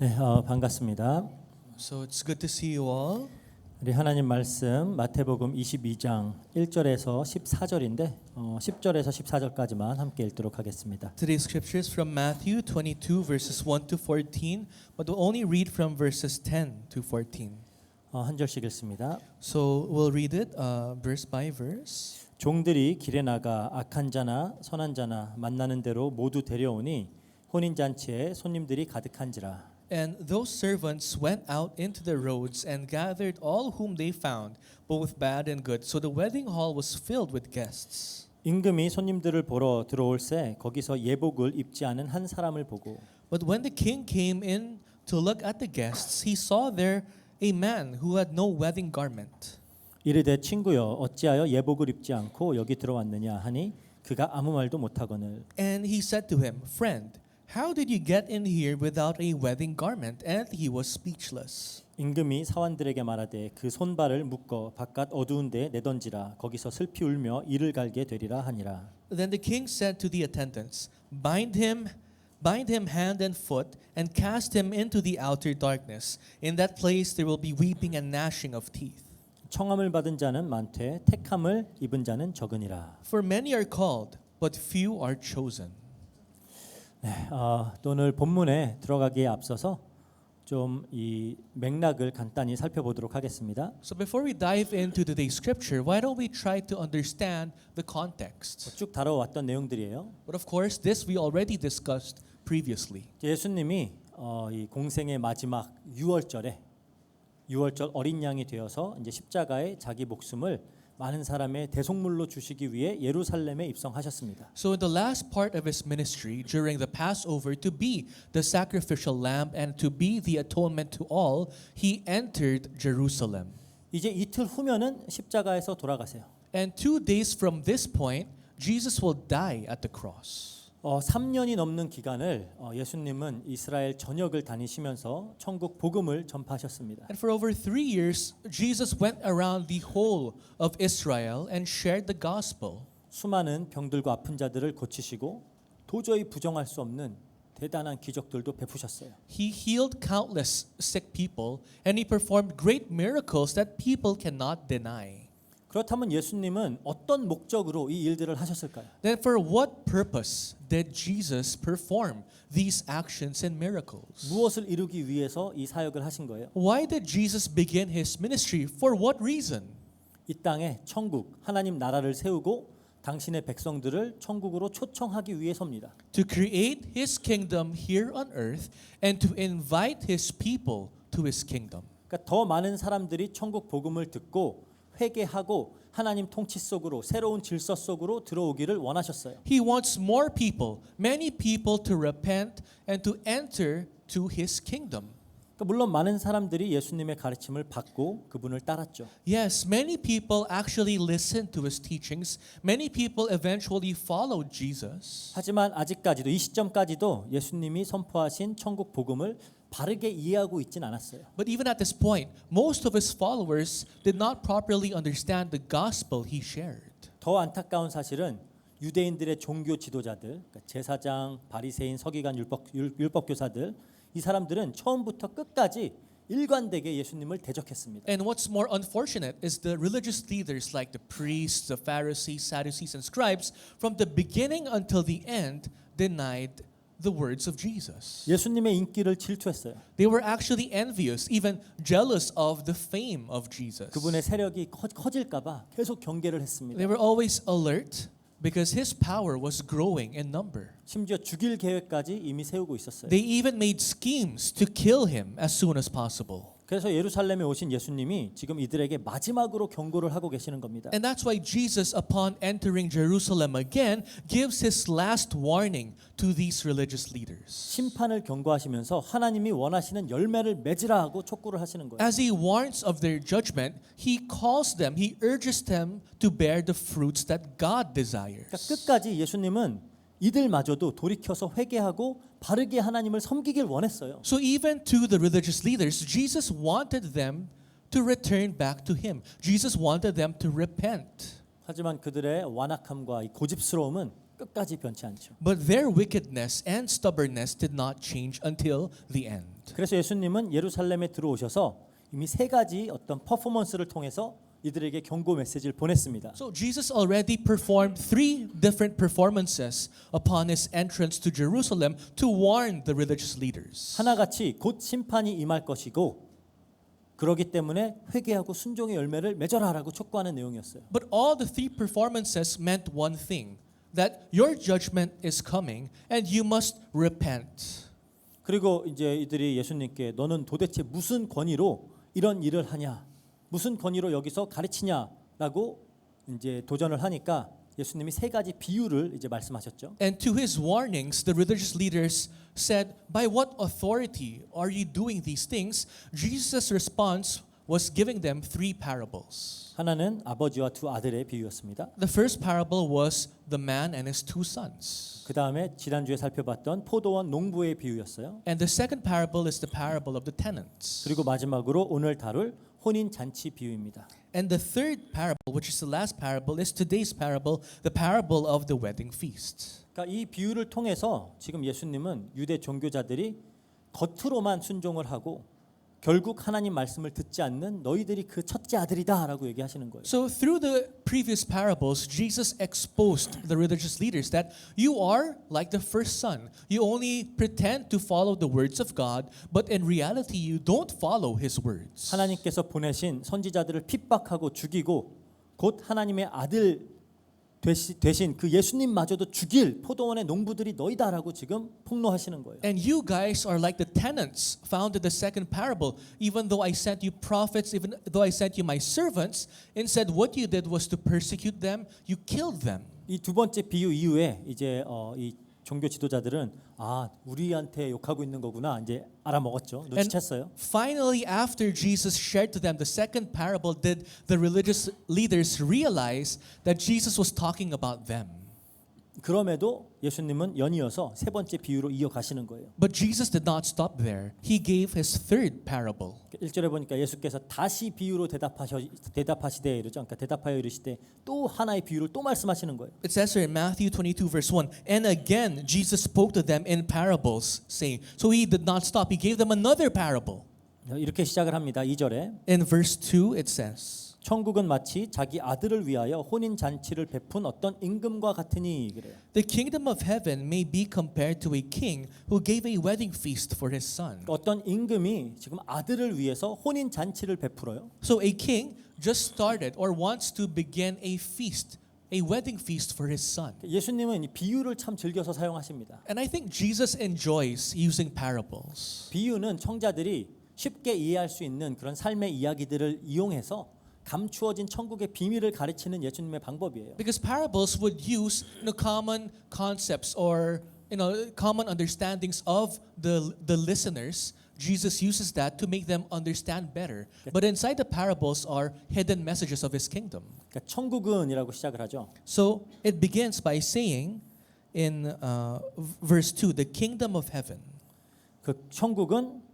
네, 반갑습니다. So it's good to see you all. 우리 하나님 말씀 마태복음 22장 1절에서 14절인데 10절에서 14절까지만 함께 읽도록 하겠습니다. Today's scripture is from Matthew 22 verses 1 to 14, but we'll only read from verses 10 to 14. 한 절씩 읽습니다. So we'll read it verse by verse. 종들이 길에 나가 악한 자나 선한 자나 만나는 대로 모두 데려오니 혼인 잔치에 손님들이 가득한지라. And those servants went out into the roads and gathered all whom they found, both bad and good. So the wedding hall was filled with guests. 임금이 손님들을 보러 들어올새 거기서 예복을 입지 않은 한 사람을 보고 But when the king came in to look at the guests, he saw there a man who had no wedding garment. 이르되 친구여 어찌하여 예복을 입지 않고 여기 들어왔느냐 하니 그가 아무 말도 못하거늘 And he said to him, Friend, how did you get in here without a wedding garment? And he was speechless. 임금이 사환들에게 말하되 그 손발을 묶어 바깥 어두운 데에 내던지라 거기서 슬피 울며 이를 갈게 되리라 하니라. Then the king said to the attendants, Bind him hand and foot, and cast him into the outer darkness. In that place there will be weeping and gnashing of teeth. 청함을 받은 자는 많되 택함을 입은 자는 적으니라. For many are called, but few are chosen. 또 오늘 본문에 들어가기에 앞서서 좀 이 맥락을 간단히 살펴보도록 하겠습니다. So before we dive into today's scripture, why don't we try to understand the context? 쭉 다뤄왔던 내용들이에요. But of course, this we already discussed previously. 예수님이 이 공생의 마지막 6월절 어린 양이 되어서 이제 십자가에 자기 목숨을 많은 사람의 대속물로 주시기 위해 예루살렘에 입성하셨습니다. So in the last part of his ministry during the Passover, to be the sacrificial lamb and to be the atonement to all, he entered Jerusalem. 이제 이틀 후면은 십자가에서 돌아가세요. And 2 days from this point, Jesus will die at the cross. 3년이 넘는 기간을 예수님은 이스라엘 전역을 다니시면서 천국 복음을 전파하셨습니다. And for over 3 years, Jesus went around the whole of Israel and shared the gospel. 수많은 병들고 아픈 자들을 고치시고 도저히 부정할 수 없는 대단한 기적들도 베푸셨어요. He healed countless sick people and he performed great miracles that people cannot deny. 그렇다면 예수님은 어떤 목적으로 이 일들을 하셨을까요? Then for what purpose did Jesus perform these actions and miracles? 무엇을 이루기 위해서 이 사역을 하신 거예요? Why did Jesus begin his ministry? For what reason? 이 땅에 천국, 하나님 나라를 세우고 당신의 백성들을 천국으로 초청하기 위해서입니다. To create his kingdom here on earth and to invite his people to his kingdom. 그러니까 더 많은 사람들이 천국 복음을 듣고 회개하고 하나님 통치 속으로 새로운 질서 속으로 들어오기를 원하셨어요. He wants more people, many people to repent and to enter to his kingdom. 그러니까 물론 많은 사람들이 예수님의 가르침을 받고 그분을 따랐죠. Yes, many people actually listened to his teachings. Many people eventually followed Jesus. 하지만 아직까지도 이 시점까지도 예수님이 선포하신 천국 복음을 바르게 이해하고 있진 않았어요. But even at this point, most of his followers did not properly understand the gospel he shared. 더 안타까운 사실은 유대인들의 종교 지도자들, 그러니까 제사장, 바리새인, 서기관, 율법 교사들 이 사람들은 처음부터 끝까지 일관되게 예수님을 대적했습니다. And what's more unfortunate is the religious leaders like the priests, the Pharisees, Sadducees, and scribes from the beginning until the end denied the words of Jesus. 예수님의 인기를 질투했어요. They were actually envious, even jealous of the fame of Jesus. 그분의 세력이 커질까 봐 계속 경계를 했습니다. They were always alert because his power was growing in number. 심지어 죽일 계획까지 이미 세우고 있었어요. They even made schemes to kill him as soon as possible. 그래서 예루살렘에 오신 예수님이 지금 이들에게 마지막으로 경고를 하고 계시는 겁니다. And that's why Jesus, upon entering Jerusalem again, gives his last warning to these religious leaders. 심판을 경고하시면서 하나님이 원하시는 열매를 맺으라 하고 촉구를 하시는 거예요. As he warns of their judgment, he calls them, he urges them to bear the fruits that God desires. 그러니까 끝까지 예수님은 이들마저도 돌이켜서 회개하고 바르게 하나님을 섬기길 원했어요. So even to the religious leaders, Jesus wanted them to return back to him. Jesus wanted them to repent. 하지만 그들의 완악함과 이 고집스러움은 끝까지 변치 않죠. But their wickedness and stubbornness did not change until the end. 그래서 예수님은 예루살렘에 들어오셔서 이미 세 가지 어떤 퍼포먼스를 통해서 이들에게 경고 메시지를 보냈습니다. So Jesus already performed 3 different performances upon his entrance to Jerusalem to warn the religious leaders. 하나같이 곧 심판이 임할 것이고 그러기 때문에 회개하고 순종의 열매를 맺어라라고 촉구하는 내용이었어요. But all the 3 performances meant one thing, that your judgment is coming and you must repent. 그리고 이제 이들이 예수님께 너는 도대체 무슨 권위로 이런 일을 하냐? 무슨 권위로 여기서 가르치냐라고 이제 도전을 하니까 예수님이 세 가지 비유를 이제 말씀하셨죠. And to his warnings, the religious leaders said, "By what authority are you doing these things?" Jesus' response was giving them 3 parables. 하나는 아버지와 두 아들의 비유였습니다. The first parable was the man and his 2 sons. 그 다음에 지난주에 살펴봤던 포도원 농부의 비유였어요. And the second parable is the parable of the tenants. 그리고 마지막으로 오늘 다룰 혼인 잔치 비유입니다. And the third parable, which is the last parable, is today's parable, the parable of the wedding feast. 그러니까 이 비유를 통해서 지금 예수님은 유대 종교자들이 겉으로만 순종을 하고 결국 하나님 말씀을 듣지 않는 너희들이 그 첫째 아들이다라고 얘기하시는 거예요. So through the previous parables, Jesus exposed the religious leaders that you are like the first son. You only pretend to follow the words of God, but in reality you don't follow his words. 하나님께서 보내신 선지자들을 핍박하고 죽이고 곧 하나님의 아들 대신 그 예수님마저도 죽일 포도원의 농부들이 너희다라고 지금 폭로하시는 거예요. And you guys are like the tenants found in the second parable. Even though I sent you prophets, even though I sent you my servants, instead what you did was to persecute them, you killed them. 이 두 번째 비유 이후에 이제 이 종교 지도자들은 우리한테 욕하고 있는 거구나 이제 알아먹었죠. 눈치챘어요. Finally, after Jesus shared to them the second parable, did the religious leaders realize that Jesus was talking about them? 그럼에도 예수님은 연이어서 세 번째 비유로 이어가시는 거예요. But Jesus did not stop there. He gave his third parable. 1절에 보니까 예수께서 다시 비유로 대답하시되 이러죠. 그러니까 대답하여 이르시되 또 하나의 비유를 또 말씀하시는 거예요. It says here in Matthew 22 verse 1, and again Jesus spoke to them in parables, saying, so he did not stop. He gave them another parable. 이렇게 시작을 합니다. 2절에 In verse 2 it says, 천국은 마치 자기 아들을 위하여 혼인 잔치를 베푼 어떤 임금과 같으니 그래요. the kingdom of heaven may be compared to a king who gave a wedding feast for his son. 어떤 임금이 지금 아들을 위해서 혼인 잔치를 베풀어요. So a king just started or wants to begin a feast, a wedding feast for his son. 예수님은 이 비유를 참 즐겨서 사용하십니다. And I think Jesus enjoys using parables. 비유는 청자들이 쉽게 이해할 수 있는 그런 삶의 이야기들을 이용해서 감추어진 천국의 비밀을 가르치는 예수님의 방법이에요. Because parables would use common concepts or common understandings of the listeners. Jesus uses that to make them understand better. But inside the parables are hidden messages of his kingdom. 그러니까 천국은이라고 시작을 하죠. So it begins by saying in verse 2, the kingdom of heaven. 그 천국은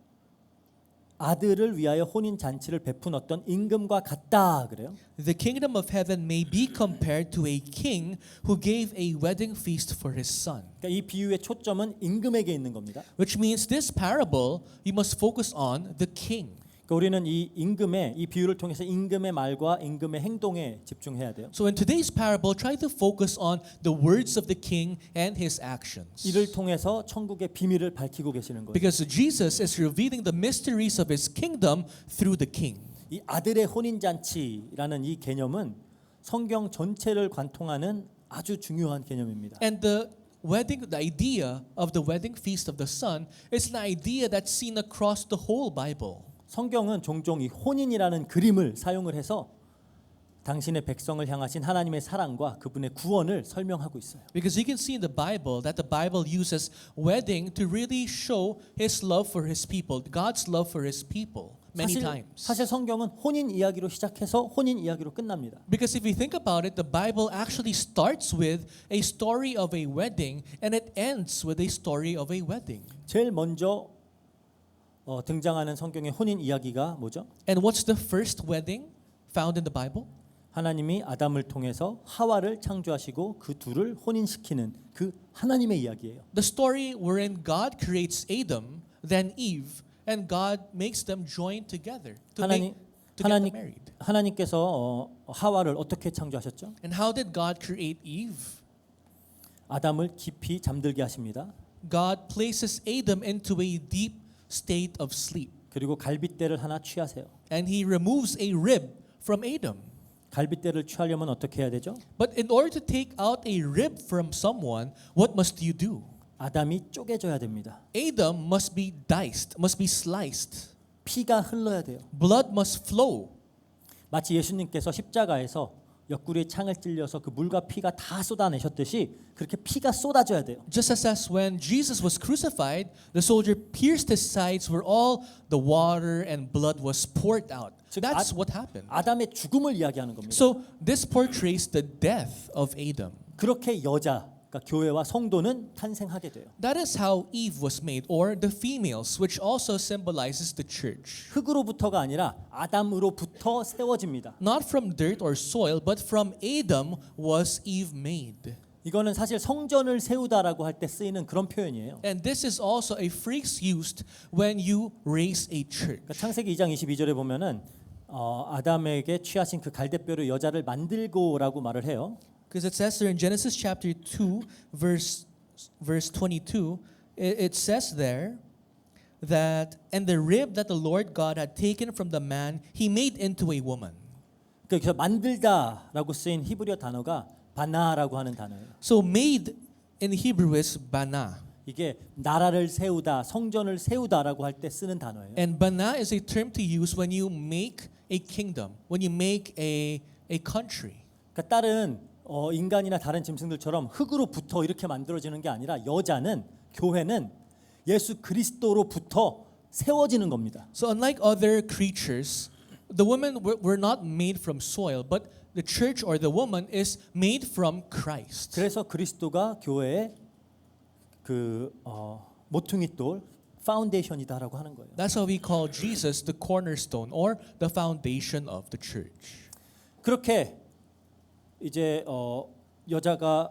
아들을 위하여 혼인 잔치를 베푼 어떤 임금과 같다 그래요. The kingdom of heaven may be compared to a king who gave a wedding feast for his son. 그러니까 이 비유의 초점은 임금에게 있는 겁니다. Which means this parable, you must focus on the king. 그러니까 우리는 이 임금의 이 비유를 통해서 임금의 말과 임금의 행동에 집중해야 돼요. So in today's parable, try to focus on the words of the king and his actions. 이를 통해서 천국의 비밀을 밝히고 계시는 거예요. Because Jesus is revealing the mysteries of his kingdom through the king. 이 아들의 혼인 잔치라는 이 개념은 성경 전체를 관통하는 아주 중요한 개념입니다. And the idea of the wedding feast of the son is an idea that's seen across the whole Bible. 성경은 종종 이 혼인이라는 그림을 사용을 해서 당신의 백성을 향하신 하나님의 사랑과 그분의 구원을 설명하고 있어요. Because you can see in the Bible that the Bible uses wedding to really show his love for his people, God's love for his people many times. 사실 성경은 혼인 이야기로 시작해서 혼인 이야기로 끝납니다. Because if you think about it, the Bible actually starts with a story of a wedding and it ends with a story of a wedding. 제일 먼저 등장하는 성경의 혼인 이야기가 뭐죠? And what's the first wedding found in the Bible? 하나님이 아담을 통해서 하와를 창조하시고 그 둘을 혼인시키는 그 하나님의 이야기예요. The story wherein God creates Adam, then Eve, and God makes them join together to get them married. 하나님께서 하와를 어떻게 창조하셨죠? And how did God create Eve? 아담을 깊이 잠들게 하십니다. God places Adam into a deep state of sleep, 그리고 갈빗대를 하나 취하세요. and He removes a rib from Adam. 갈빗대를 취하려면 어떻게 해야 되죠? But in order to take out a rib from someone, what must you do? 아담이 쪼개져야 됩니다. Adam must be diced, must be sliced. 피가 흘러야 돼요. Blood must flow. 마치 예수님께서 십자가에서 옆구리에 창을 찔려서 그 물과 피가 다 쏟아내셨듯이 그렇게 피가 쏟아져야 돼요. Just as when Jesus was crucified, the soldier pierced his sides where all the water and blood was poured out. 즉, That's what happened. 아담의 죽음을 이야기하는 겁니다. So this portrays the death of Adam. 그렇게 여자, 그러니까 교회와 성도는 탄생하게 돼요. That is how Eve was made, or the females, which also symbolizes the church. 흙으로부터가 아니라 아담으로부터 세워집니다. Not from dirt or soil, but from Adam was Eve made. 이거는 사실 성전을 세우다라고 할 때 쓰이는 그런 표현이에요. And this is also a phrase used when you raise a church. 그러니까 창세기 2장 22절에 보면은 아담에게 취하신 그 갈대뼈로 여자를 만들고라고 말을 해요. Because it says there in Genesis chapter 2, verse 22, it says there that, and the rib that the Lord God had taken from the man, he made into a woman. 그래서 만들다라고 쓰인 히브리어 단어가 바나라고 하는 단어예요. So made in Hebrew is bana. 이게 나라를 세우다, 성전을 세우다라고 할 때 쓰는 단어예요. And bana is a term to use when you make a kingdom, when you make a country. 그러니까 다른 인간이나 다른 짐승들처럼 흙으로부터 이렇게 만들어지는 게 아니라 여자는 교회는 예수 그리스도로부터 세워지는 겁니다. So unlike other creatures, the women were not made from soil, but the church or the woman is made from Christ. 그래서 그리스도가 교회의 그 모퉁이 돌 파운데이션이다라고 하는 거예요. That's how we call Jesus the cornerstone or the foundation of the church. 그렇게 이제 여자가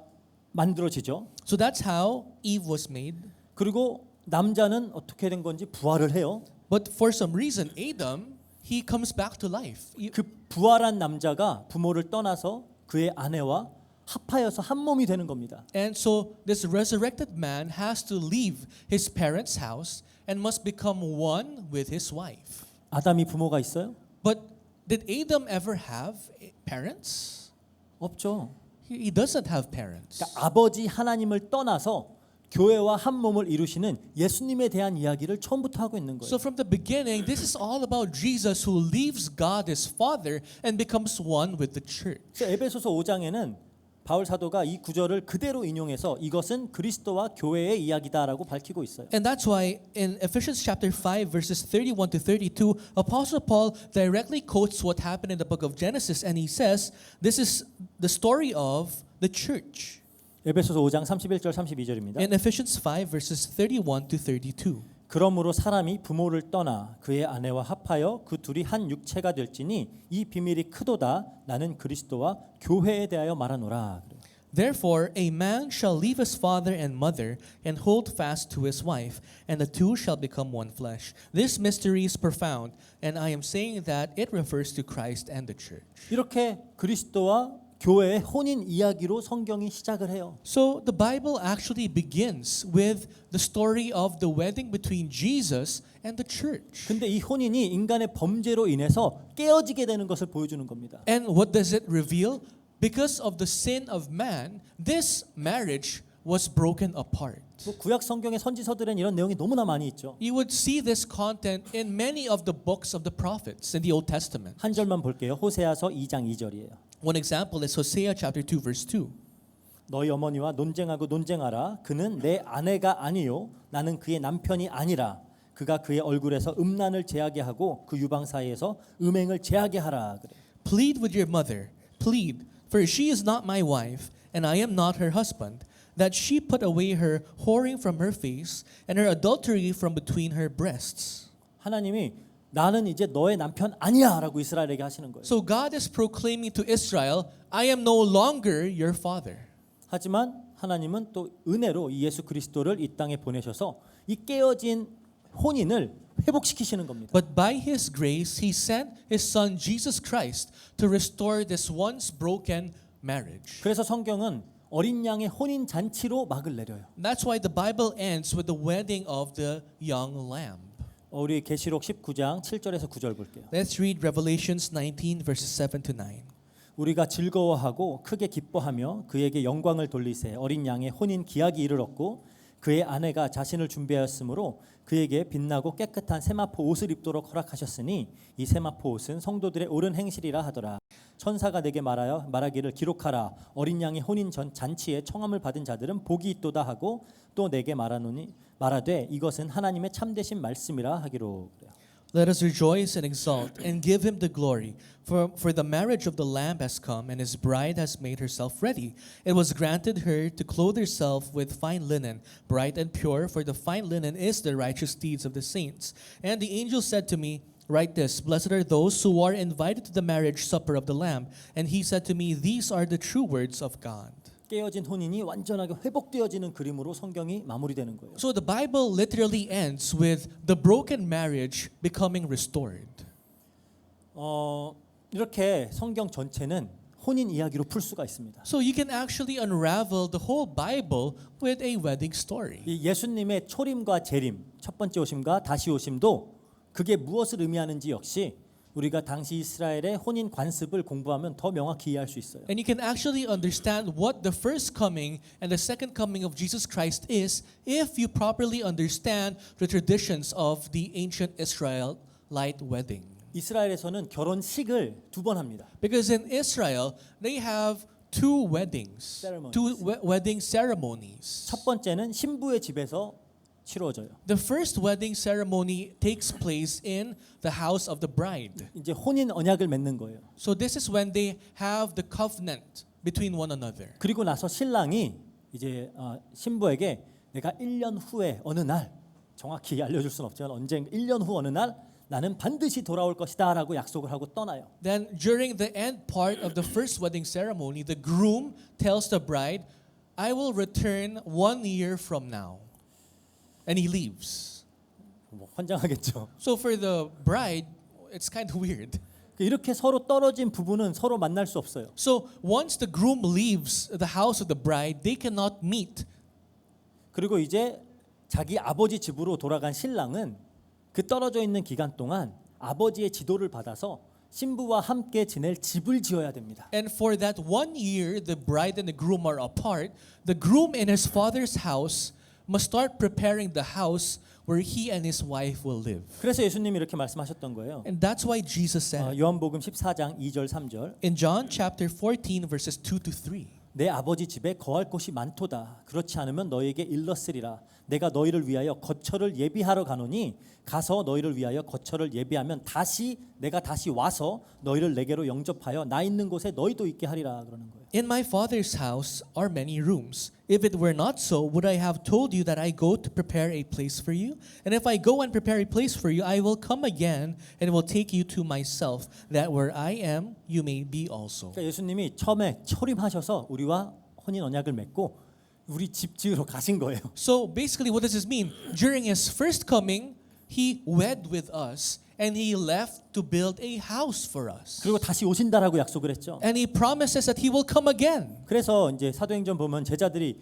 만들어지죠. So that's how Eve was made. 그리고 남자는 어떻게 된 건지 부활을 해요. But for some reason, Adam, he comes back to life. 그 부활한 남자가 부모를 떠나서 그의 아내와 합하여서 한 몸이 되는 겁니다. And so this resurrected man has to leave his parents' house and must become one with his wife. 아담이 부모가 있어요? But did Adam ever have parents? 없죠. He doesn't have parents. 그러니까 아버지 하나님을 떠나서 교회와 한 몸을 이루시는 예수님에 대한 이야기를 처음부터 하고 있는 거예요. So from the beginning, this is all about Jesus who leaves God his Father and becomes one with the church. 그래서 에베소서 5장에는 바울 사도가 이 구절을 그대로 인용해서 이것은 그리스도와 교회의 이야기다라고 밝히고 있어요. And that's why in Ephesians chapter 5 verses 31 to 32, Apostle Paul directly quotes what happened in the book of Genesis and he says, this is the story of the church. 에베소서 5장 31절 32절입니다. In Ephesians 5 verses 31 to 32. 그러므로 사람이 부모를 떠나 그의 아내와 합하여 그 둘이 한 육체가 될지니 이 비밀이 크도다. 나는 그리스도와 교회에 대하여 말하노라. Therefore a man shall leave his father and mother and hold fast to his wife, and the two shall become one flesh. This mystery is profound, and I am saying that it refers to Christ and the church. 이렇게 그리스도와 교회의 혼인 이야기로 성경이 시작을 해요. So the Bible actually begins with the story of the wedding between Jesus and the church. 근데 이 혼인이 인간의 범죄로 인해서 깨어지게 되는 것을 보여주는 겁니다. And what does it reveal? Because of the sin of man, this marriage was broken apart. 구약 성경의 선지서들은 이런 내용이 너무나 많이 있죠. You would see this content in many of the books of the prophets in the Old Testament. 한 절만 볼게요. 호세아서 2장 2절이에요. One example is Hosea chapter 2 verse 2. 너희 어머니와 논쟁하고 논쟁하라. 그는 내 아내가 아니요 나는 그의 남편이 아니라. 그가 그의 얼굴에서 음란을 제하게 하고 그 유방 사이에서 음행을 제하게 하라. 그래. Plead with your mother, plead, for she is not my wife, and I am not her husband, that she put away her whoring from her face, and her adultery from between her breasts. 하나님이 나는 이제 너의 남편 아니야라고 이스라엘에게 하시는 거예요. So God is proclaiming to Israel, I am no longer your father. 하지만 하나님은 또 은혜로 이 예수 그리스도를 이 땅에 보내셔서 이 깨어진 혼인을 회복시키시는 겁니다. But by His grace, He sent His Son Jesus Christ to restore this once broken marriage. 그래서 성경은 어린 양의 혼인 잔치로 막을 내려요. That's why the Bible ends with the wedding of the young lamb. 우리 계시록 19장 7절에서 9절 볼게요. Let's read Revelations 19 verses 7 to 9. 우리가 즐거워하고 크게 기뻐하며 그에게 영광을 돌리세 어린 양의 혼인 기약이 이르렀고 그의 아내가 자신을 준비하였으므로 그에게 빛나고 깨끗한 세마포 옷을 입도록 허락하셨으니 이 세마포 옷은 성도들의 옳은 행실이라 하더라. 천사가 내게 말하기를 기록하라 어린 양의 혼인 전 잔치에 청함을 받은 자들은 복이 있도다 하고 또 내게 말하되 이것은 하나님의 참되신 말씀이라 하기로. Let us rejoice and exult and give Him the glory. For the marriage of the Lamb has come, and His bride has made herself ready. It was granted her to clothe herself with fine linen, bright and pure, for the fine linen is the righteous deeds of the saints. And the angel said to me, Write this, Blessed are those who are invited to the marriage supper of the Lamb. And he said to me, These are the true words of God. 깨어진 혼인이 완전하게 회복되어지는 그림으로 성경이 마무리되는 거예요. So the Bible literally ends with the broken marriage becoming restored. 이렇게 성경 전체는 혼인 이야기로 풀 수가 있습니다. So you can actually unravel the whole Bible with a wedding story. 이 예수님의 초림과 재림, 첫 번째 오심과 다시 오심도 그게 무엇을 의미하는지 역시 우리가 당시 이스라엘의 혼인 관습을 공부하면 더 명확히 이해할 수 있어요. And you can actually understand what the first coming and the second coming of Jesus Christ is if you properly understand the traditions of the ancient Israelite wedding. 이스라엘에서는 결혼식을 2번 합니다. Because in Israel, they have two weddings, Ceremonies. two wedding ceremonies. 첫 번째는 신부의 집에서 치러져요. The first wedding ceremony takes place in the house of the bride. 이제 혼인 언약을 맺는 거예요. So this is when they have the covenant between one another. 그리고 나서 신랑이 이제 신부에게 내가 1년 후에 어느 날 정확히 알려줄 수는 없지만 언젠가 1년 후 어느 날 나는 반드시 돌아올 것이다라고 약속을 하고 떠나요. Then during the end part of the first wedding ceremony, the groom tells the bride, I will return 1 year from now. And he leaves. 뭐 환장하겠죠. So for the bride, it's kind of weird. 이렇게 서로 떨어진 부부는 서로 만날 수 없어요. So once the groom leaves the house of the bride, they cannot meet. 그리고 이제 자기 아버지 집으로 돌아간 신랑은 그 떨어져 있는 기간 동안 아버지의 지도를 받아서 신부와 함께 지낼 집을 지어야 됩니다. And for that 1 year, the bride and the groom are apart. The groom in his father's house must start preparing the house where he and his wife will live. 그래서 예수님이 이렇게 말씀하셨던 거예요. And that's why Jesus said 요한복음 14장 2절 3절 in John chapter 14 verses 2 to 3. 내 아버지 집에 거할 곳이 많도다. 그렇지 않으면 너에게 일렀으리라. 내가 너희를 위하여 거처를 예비하러 가노니 가서 너희를 위하여 거처를 예비하면 내가 다시 와서 너희를 내게로 영접하여 나 있는 곳에 너희도 있게 하리라 그러는 거예요. In my Father's house are many rooms. If it were not so, would I have told you that I go to prepare a place for you? And if I go and prepare a place for you, I will come again and will take you to myself, that where I am, you may be also. 그러니까 예수님이 처음에 초림하셔서 우리와 혼인 언약을 맺고 우리 집 지으러 가신 거예요. So basically, what does this mean? During his first coming, he wed with us and he left to build a house for us. 그리고 다시 오신다라고 약속을 했죠. And he promises that he will come again. 그래서 이제 사도행전 보면 제자들이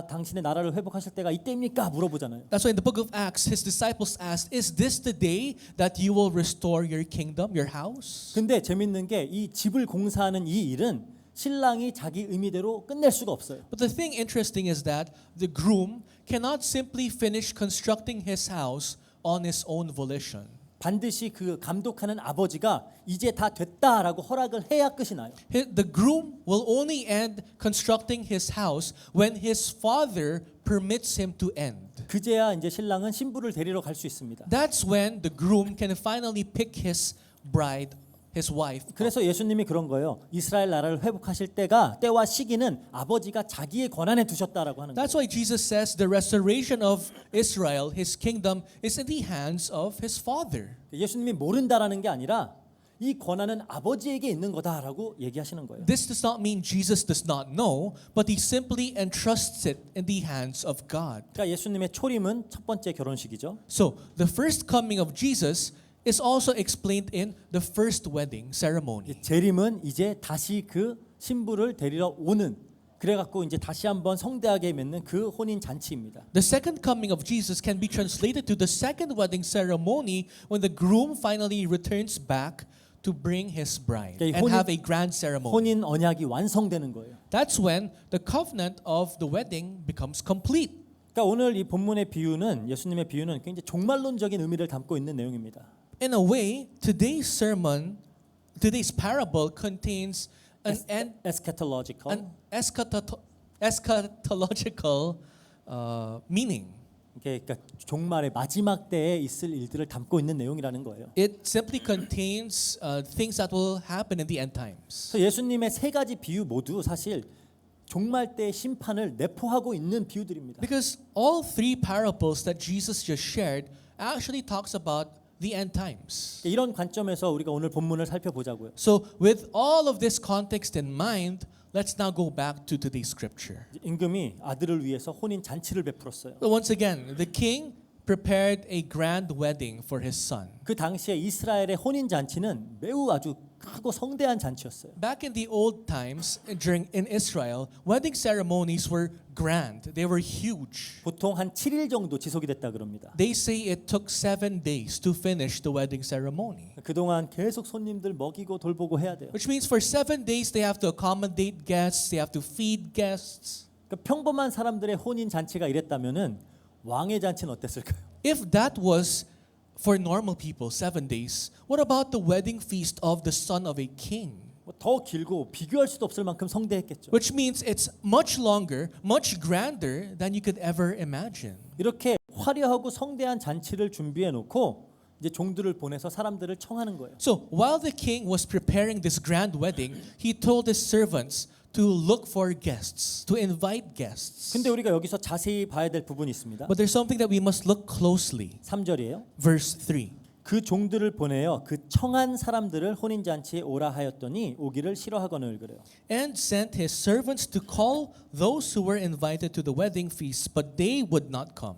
당신의 나라를 회복하실 때가 이때입니까? 물어보잖아요. That's why in the book of Acts, his disciples asked, Is this the day that you will restore your kingdom, your house? 근데 재밌는 게 이 집을 공사하는 이 일은 신랑이 자기 의미대로 끝낼 수가 없어요. But the thing interesting is that the groom cannot simply finish constructing his house on his own volition. 반드시 그 감독하는 아버지가 이제 다 됐다라고 허락을 해야 끝이 나요. The groom will only end constructing his house when his father permits him to end. 그제야 이제 신랑은 신부를 데리러 갈 수 있습니다. That's when the groom can finally pick his bride, his wife. 그래서 예수님이 그런 거예요. 이스라엘 나라를 회복하실 때와 시기는 아버지가 자기의 권한에 두셨다라고 하는 거예요. That's why Jesus says the restoration of Israel, his kingdom, is in the hands of his father. 예수님이 모른다라는 게 아니라 이 권한은 아버지에게 있는 거다라고 얘기하시는 거예요. This does not mean Jesus does not know, but he simply entrusts it in the hands of God. 그러니까 예수님의 초림은 첫 번째 결혼식이죠. So, the first coming of Jesus is also explained in the first wedding ceremony. 재림은 이제 다시 그 신부를 데리러 오는 그래갖고 이제 다시 한번 성대하게 맺는 그 혼인 잔치입니다. The second coming of Jesus can be translated to the second wedding ceremony when the groom finally returns back to bring his bride 그러니까 이 and have a grand ceremony. 혼인 언약이 완성되는 거예요. That's when the covenant of the wedding becomes complete. 그러니까 오늘 이 본문의 비유는 예수님의 비유는 굉장히 종말론적인 의미를 담고 있는 내용입니다. In a way, today's sermon, today's parable contains an eschatological eschatological meaning. 그러니까 종말의 마지막 때에 있을 일들을 담고 있는 내용이라는 거예요. It simply contains things that will happen in the end times. 그래서 예수님의 세 가지 비유 모두 사실 종말 때의 심판을 내포하고 있는 비유들입니다. Because all three parables that Jesus just shared actually talks about the end times. 이런 관점에서 우리가 오늘 본문을 살펴보자고요. So with all of this context in mind, let's now go back to today's scripture. 임금이 아들을 위해서 혼인 잔치를 베풀었어요. So once again, the king prepared a grand wedding for his son. 그 당시에 이스라엘의 혼인 잔치는 매우 아주 크고 성대한 잔치였어요. Back in the old times, in Israel, wedding ceremonies were grand. They were huge. 보통 한 7일 정도 지속이 됐다 그럽니다. They say it took 7 days to finish the wedding ceremony. 그동안 계속 손님들 먹이고 돌보고 해야 돼요. Which means for 7 days they have to accommodate guests, they have to feed guests. 그러니까 평범한 사람들의 혼인 잔치가 이랬다면은 왕의 잔치는 어땠을까요? If that was for normal people 7 days, what about the wedding feast of the son of a king? 더 길고 비교할 수도 없을 만큼 성대했겠죠. Which means it's much longer, much grander than you could ever imagine. 이렇게 화려하고 성대한 잔치를 준비해 놓고 이제 종들을 보내서 사람들을 청하는 거예요. So while the king was preparing this grand wedding, he told his servants to look for guests, to invite guests. 근데 우리가 여기서 자세히 봐야 될 부분이 있습니다. But there's something that we must look closely. 3절이에요. Verse 3. 그 종들을 보내어 그 청한 사람들을 혼인 잔치에 오라 하였더니 오기를 싫어하거늘 그래요. And sent his servants to call those who were invited to the wedding feast, but they would not come.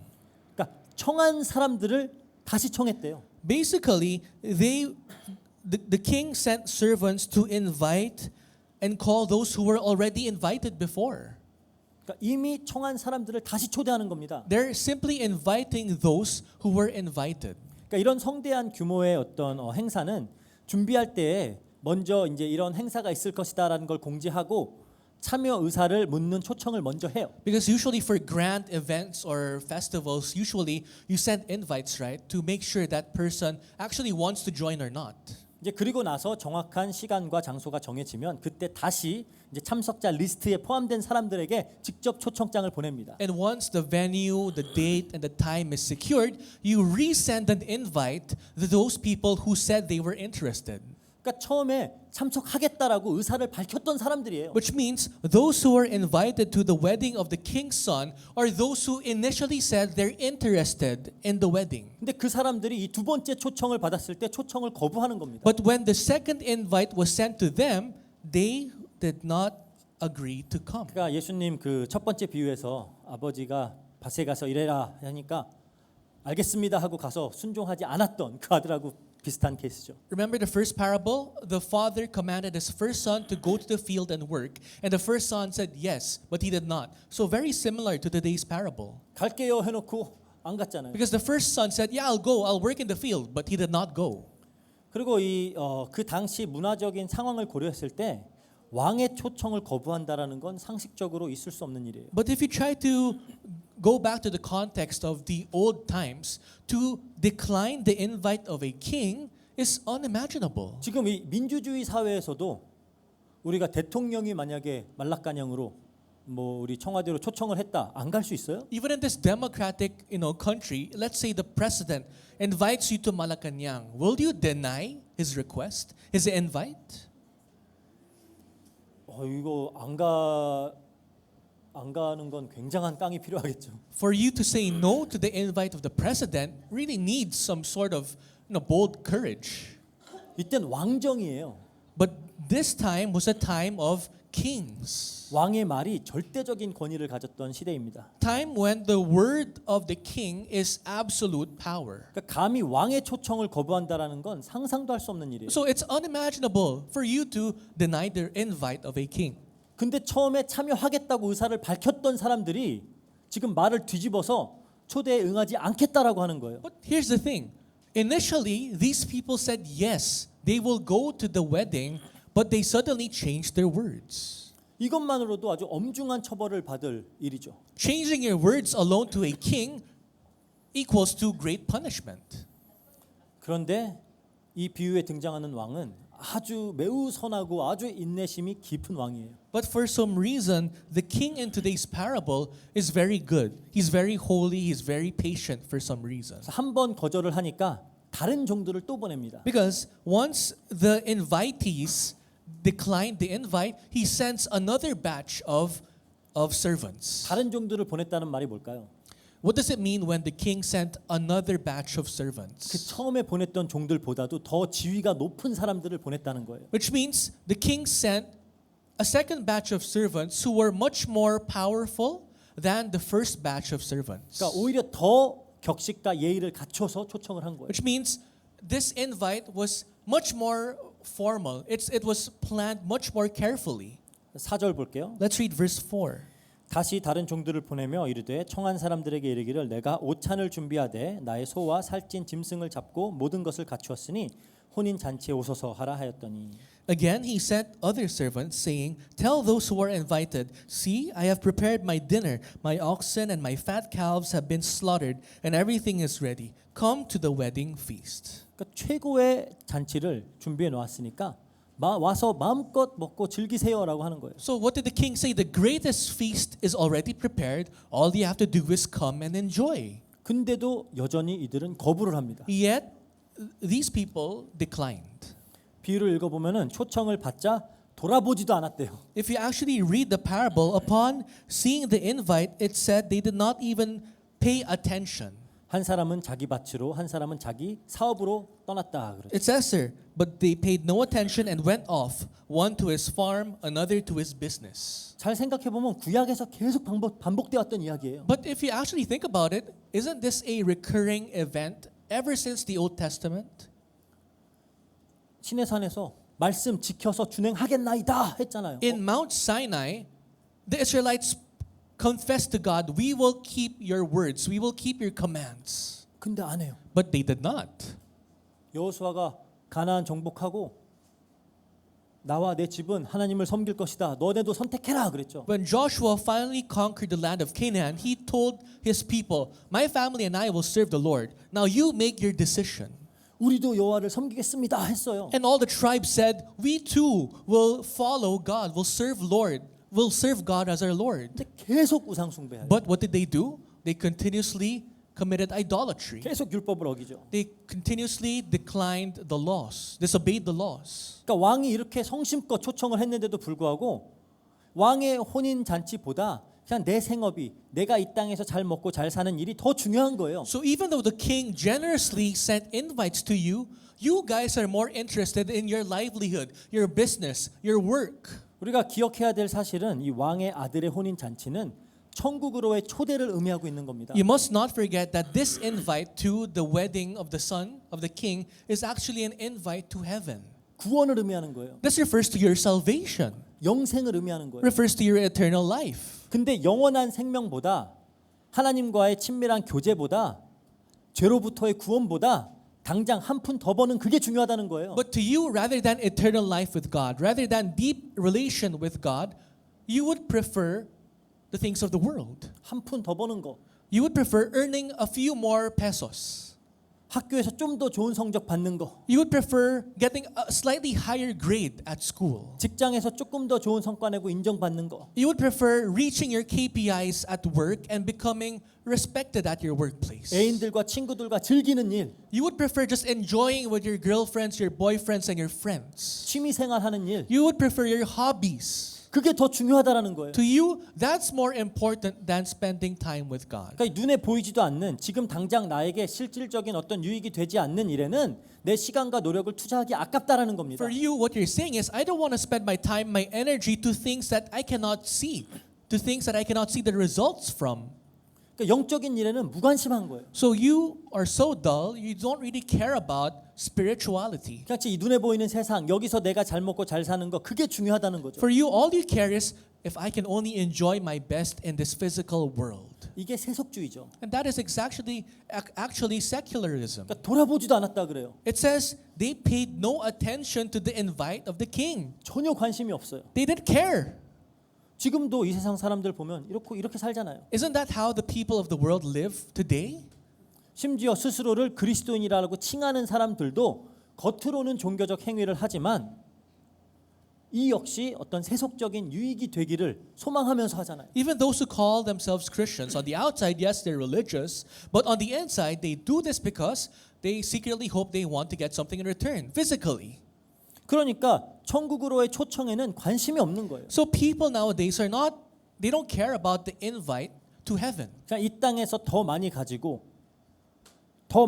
그러니까 청한 사람들을 다시 청했대요. Basically, the king sent servants to invite and call those who were already invited before. 그러니까 이미 청한 사람들을 다시 초대하는 겁니다. They're simply inviting those who were invited. 그러니까 이런 성대한 규모의 어떤 행사는 준비할 때에 먼저 이제 이런 행사가 있을 것이다라는 걸 공지하고 참여 의사를 묻는 초청을 먼저 해요. Because usually for grand events or festivals, usually you send invites, right, to make sure that person actually wants to join or not. 이제 그리고 나서 정확한 시간과 장소가 정해지면 그때 다시 이제 참석자 리스트에 포함된 사람들에게 직접 초청장을 보냅니다. And once the venue, the date, and the time is secured, you resend an invite to those people who said they were interested. 그러니까 처음에 참석하겠다라고 의사를 밝혔던 사람들이에요. Which means those who were invited to the wedding of the king's son are those who initially said they're interested in the wedding. 근데 그 사람들이 이 두 번째 초청을 받았을 때 초청을 거부하는 겁니다. But when the second invite was sent to them, they did not agree to come. 그러니까 예수님 그 첫 번째 비유에서 아버지가 밭에 가서 일해라 하니까 알겠습니다 하고 가서 순종하지 않았던 그 아들하고 비슷한 케이스죠. Remember the first parable? The father commanded his first son to go to the field and work, and the first son said yes, but he did not. So very similar to today's parable. 갈게요 해놓고 안 갔잖아요. Because the first son said, yeah, I'll go, I'll work in the field, but he did not go. 그리고 그 당시 문화적인 상황을 고려했을 때 왕의 초청을 거부한다라는 건 상식적으로 있을 수 없는 일이에요. But if you try to go back to the context of the old times, to decline the invite of a king is unimaginable. 지금 이 민주주의 사회에서도 우리가 대통령이 만약에 말라까냥으로 뭐 우리 청와대로 초청을 했다. 안 갈 수 있어요? Even in this democratic, country, let's say the president invites you to Malacanang. Will you deny his request, his invite? 이거 안 가는 건 굉장한 깡이 필요하겠죠. For you to say no to the invite of the president really needs some sort of, bold courage. 이땐 왕정이에요. But this time was a time of kings. 왕의 말이 절대적인 권위를 가졌던 시대입니다. Time when the word of the king is absolute power. 그러니까 감히 왕의 초청을 거부한다라는 건 상상도 할 수 없는 일이에요. So it's unimaginable for you to deny the invite of a king. 근데 처음에 참여하겠다고 의사를 밝혔던 사람들이 지금 말을 뒤집어서 초대에 응하지 않겠다라고 하는 거예요. But here's the thing. Initially, these people said yes, they will go to the wedding, but they suddenly changed their words. 이것만으로도 아주 엄중한 처벌을 받을 일이죠. Changing your words alone to a king equals to great punishment. 그런데 이 비유에 등장하는 왕은 아주 매우 선하고 아주 인내심이 깊은 왕이에요. But for some reason, the king in today's parable is very good. He's very holy, he's very patient for some reason. 한 번 거절을 하니까 다른 종들을 또 보냅니다. Because once the invitees declined the invite, he sends another batch of servants. 다른 종들을 보냈다는 말이 뭘까요? What does it mean when the king sent another batch of 그 servants? 처음에 보냈던 종들보다도 더 지위가 높은 사람들을 보냈다는 거예요. Which means the king sent a second batch of servants who were much more powerful than the first batch of servants. 그러니까 오히려 더 격식과 예의를 갖춰서 초청을 한 거예요. Which means this invite was much more formal. It was planned much more carefully. 4절 볼게요. Let's read verse 4. 다시 다른 종들을 보내며 이르되 청한 사람들에게 이르기를 내가 오찬을 준비하되 나의 소와 살찐 짐승을 잡고 모든 것을 갖추었으니 혼인 잔치에 오소서 하라 하였더니 Again he sent other servants, saying, Tell those who are invited, See, I have prepared my dinner. My oxen and my fat calves have been slaughtered, and everything is ready. Come to the wedding feast. 그러니까 최고의 잔치를 준비해 놓았으니까 와서 마음껏 먹고 즐기세요라고 하는 거예요. So what did the king say? The greatest feast is already prepared. All you have to do is come and enjoy. 근데도 여전히 이들은 거부를 합니다. Yet these people declined. 비유를 읽어보면은 초청을 받자 돌아보지도 않았대요. If you actually read the parable, upon seeing the invite, it said they did not even pay attention. 한 사람은 자기 밭으로, 한 사람은 자기 사업으로 떠났다 그러죠. It says here, but they paid no attention and went off, one to his farm, another to his business. 잘 생각해 보면 구약에서 계속 반복되어 왔던 이야기예요. But if you actually think about it, isn't this a recurring event ever since the Old Testament? 시내산에서 말씀 지켜서 준행하겠나이다 했잖아요. In Mount Sinai, the Israelites confessed to God, we will keep your words, we will keep your commands. 근데 안 해요. But they did not. 여호수아가 가나안 정복하고 나와 내 집은 하나님을 섬길 것이다. 너네도 선택해라 그랬죠. When Joshua finally conquered the land of Canaan, he told his people, my family and I will serve the Lord. Now you make your decision. 우리도 여호와를 섬기겠습니다 했어요. And all the tribes said, we too will follow God, will serve Lord, will serve God as our Lord. 근데 계속 우상 숭배해요. But what did they do? They continuously committed idolatry. 계속 율법을 어기죠. They continuously declined the laws, disobeyed the laws. 그러니까 왕이 이렇게 성심껏 초청을 했는데도 불구하고 왕의 혼인 잔치보다 그냥 내 생업이 내가 이 땅에서 잘 먹고 잘 사는 일이 더 중요한 거예요. So even though the king generously sent invites to you, you guys are more interested in your livelihood, your business, your work. 우리가 기억해야 될 사실은 이 왕의 아들의 혼인 잔치는 천국으로의 초대를 의미하고 있는 겁니다. You must not forget that this invite to the wedding of the son of the king is actually an invite to heaven. 구원을 의미하는 거예요. This refers to your salvation, 영생을 의미하는 거예요. refers to your eternal life. 근데 영원한 생명보다 하나님과의 친밀한 교제보다 죄로부터의 구원보다 당장 한 푼 더 버는 그게 중요하다는 거예요. But to you, rather than eternal life with God, rather than deep relation with God, you would prefer the things of the world. 한 푼 더 버는 거. You would prefer earning a few more pesos. 학교에서 좀 더 좋은 성적 받는 거, You would prefer getting a slightly higher grade at school. 직장에서 조금 더 좋은 성과 내고 인정받는 거. You would prefer reaching your KPIs at work and becoming respected at your workplace. 애인들과 친구들과 즐기는 일, You would prefer just enjoying with your girlfriends, your boyfriends, and your friends. 취미 생활하는 일. You would prefer your hobbies. 그게 더 중요하다라는 거예요. To you, that's more important than spending time with God. 그러니까 눈에 보이지도 않는 지금 당장 나에게 실질적인 어떤 유익이 되지 않는 일에는 내 시간과 노력을 투자하기 아깝다라는 겁니다. For you, what you're saying is, I don't want to spend my time, my energy to things that I cannot see, to things that I cannot see the results from. 그러니까 영적인 일에는 무관심한 거예요. So you are so dull, you don't really care about spirituality. 그냥 이 눈에 보이는 세상, 여기서 내가 잘 먹고 잘 사는 거 그게 중요하다는 거죠. For you, all you care is if I can only enjoy my best in this physical world. 이게 세속주의죠. And that is actually secularism. 그러니까 돌아보지도 않았다 그래요. It says they paid no attention to the invite of the king. 전혀 관심이 없어요. They didn't care. 지금도 이 세상 사람들 보면 이렇게 살잖아요. Isn't that how the people of the world live today? 심지어 스스로를 그리스도인이라고 칭하는 사람들도 겉으로는 종교적 행위를 하지만 이 역시 어떤 세속적인 유익이 되기를 소망하면서 하잖아요. Even those who call themselves Christians, on the outside, yes, they're religious, but on the inside, they do this because they secretly hope they want to get something in return, physically. 그러니까 천국으로의 초청에는 관심이 없는 거예요. So people nowadays they don't care about the invite to heaven. 그냥 이 땅에서 더 많이 가지고 더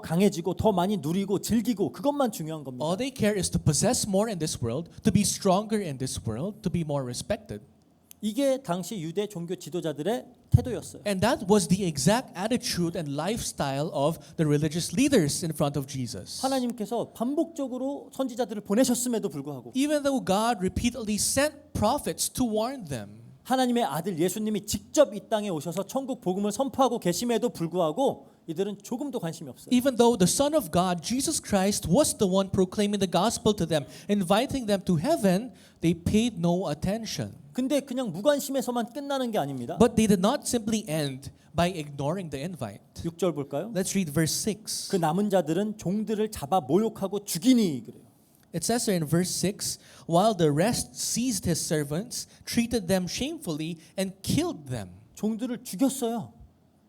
강해지고 더 많이 누리고 즐기고 그것만 중요한 겁니다. All they care is to possess more in this world, to be stronger in this world, to be more respected. 이게 당시 유대 종교 지도자들의 태도였어요. And that was the exact attitude and lifestyle of the religious leaders in front of Jesus. 하나님께서 반복적으로 선지자들을 보내셨음에도 불구하고 Even though God repeatedly sent prophets to warn them. 하나님의 아들 예수님이 직접 이 땅에 오셔서 천국 복음을 선포하고 계심에도 불구하고 이들은 조금도 관심이 없어요. Even though the Son of God, Jesus Christ, was the one proclaiming the gospel to them, inviting them to heaven, they paid no attention. 근데 그냥 무관심에서만 끝나는 게 아닙니다. But they did not simply end by ignoring the invite. 6절 볼까요? Let's read verse 6. 그 남은 자들은 종들을 잡아 모욕하고 죽이니 그래요. It says there in verse 6, while the rest seized his servants, treated them shamefully, and killed them. 종들을 죽였어요.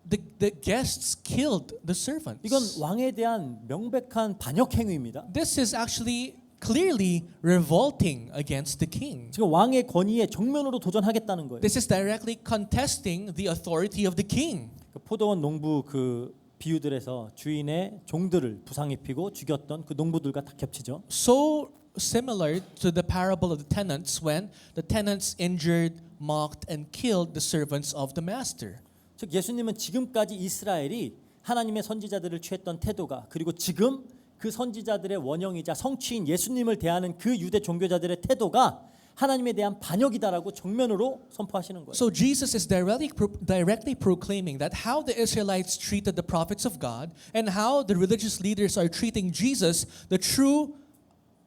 The guests killed the servants. 이건 왕에 대한 명백한 반역 행위입니다. This is actually clearly revolting against the king. 지금 왕의 권위에 정면으로 도전하겠다는 거예요. This is directly contesting the authority of the king. 그 포도원 농부 그 비유들에서 주인의 종들을 부상 입히고 죽였던 그 농부들과 다 겹치죠. So similar to the parable of the tenants when the tenants injured, mocked, and killed the servants of the master. 즉 예수님은 지금까지 이스라엘이 하나님의 선지자들을 취했던 태도가 그리고 지금 그 선지자들의 원형이자 성취인 예수님을 대하는 그 유대 종교자들의 태도가 하나님에 대한 반역이다라고 정면으로 선포하시는 거예요. So Jesus is directly proclaiming that how the Israelites treated the prophets of God and how the religious leaders are treating Jesus, the true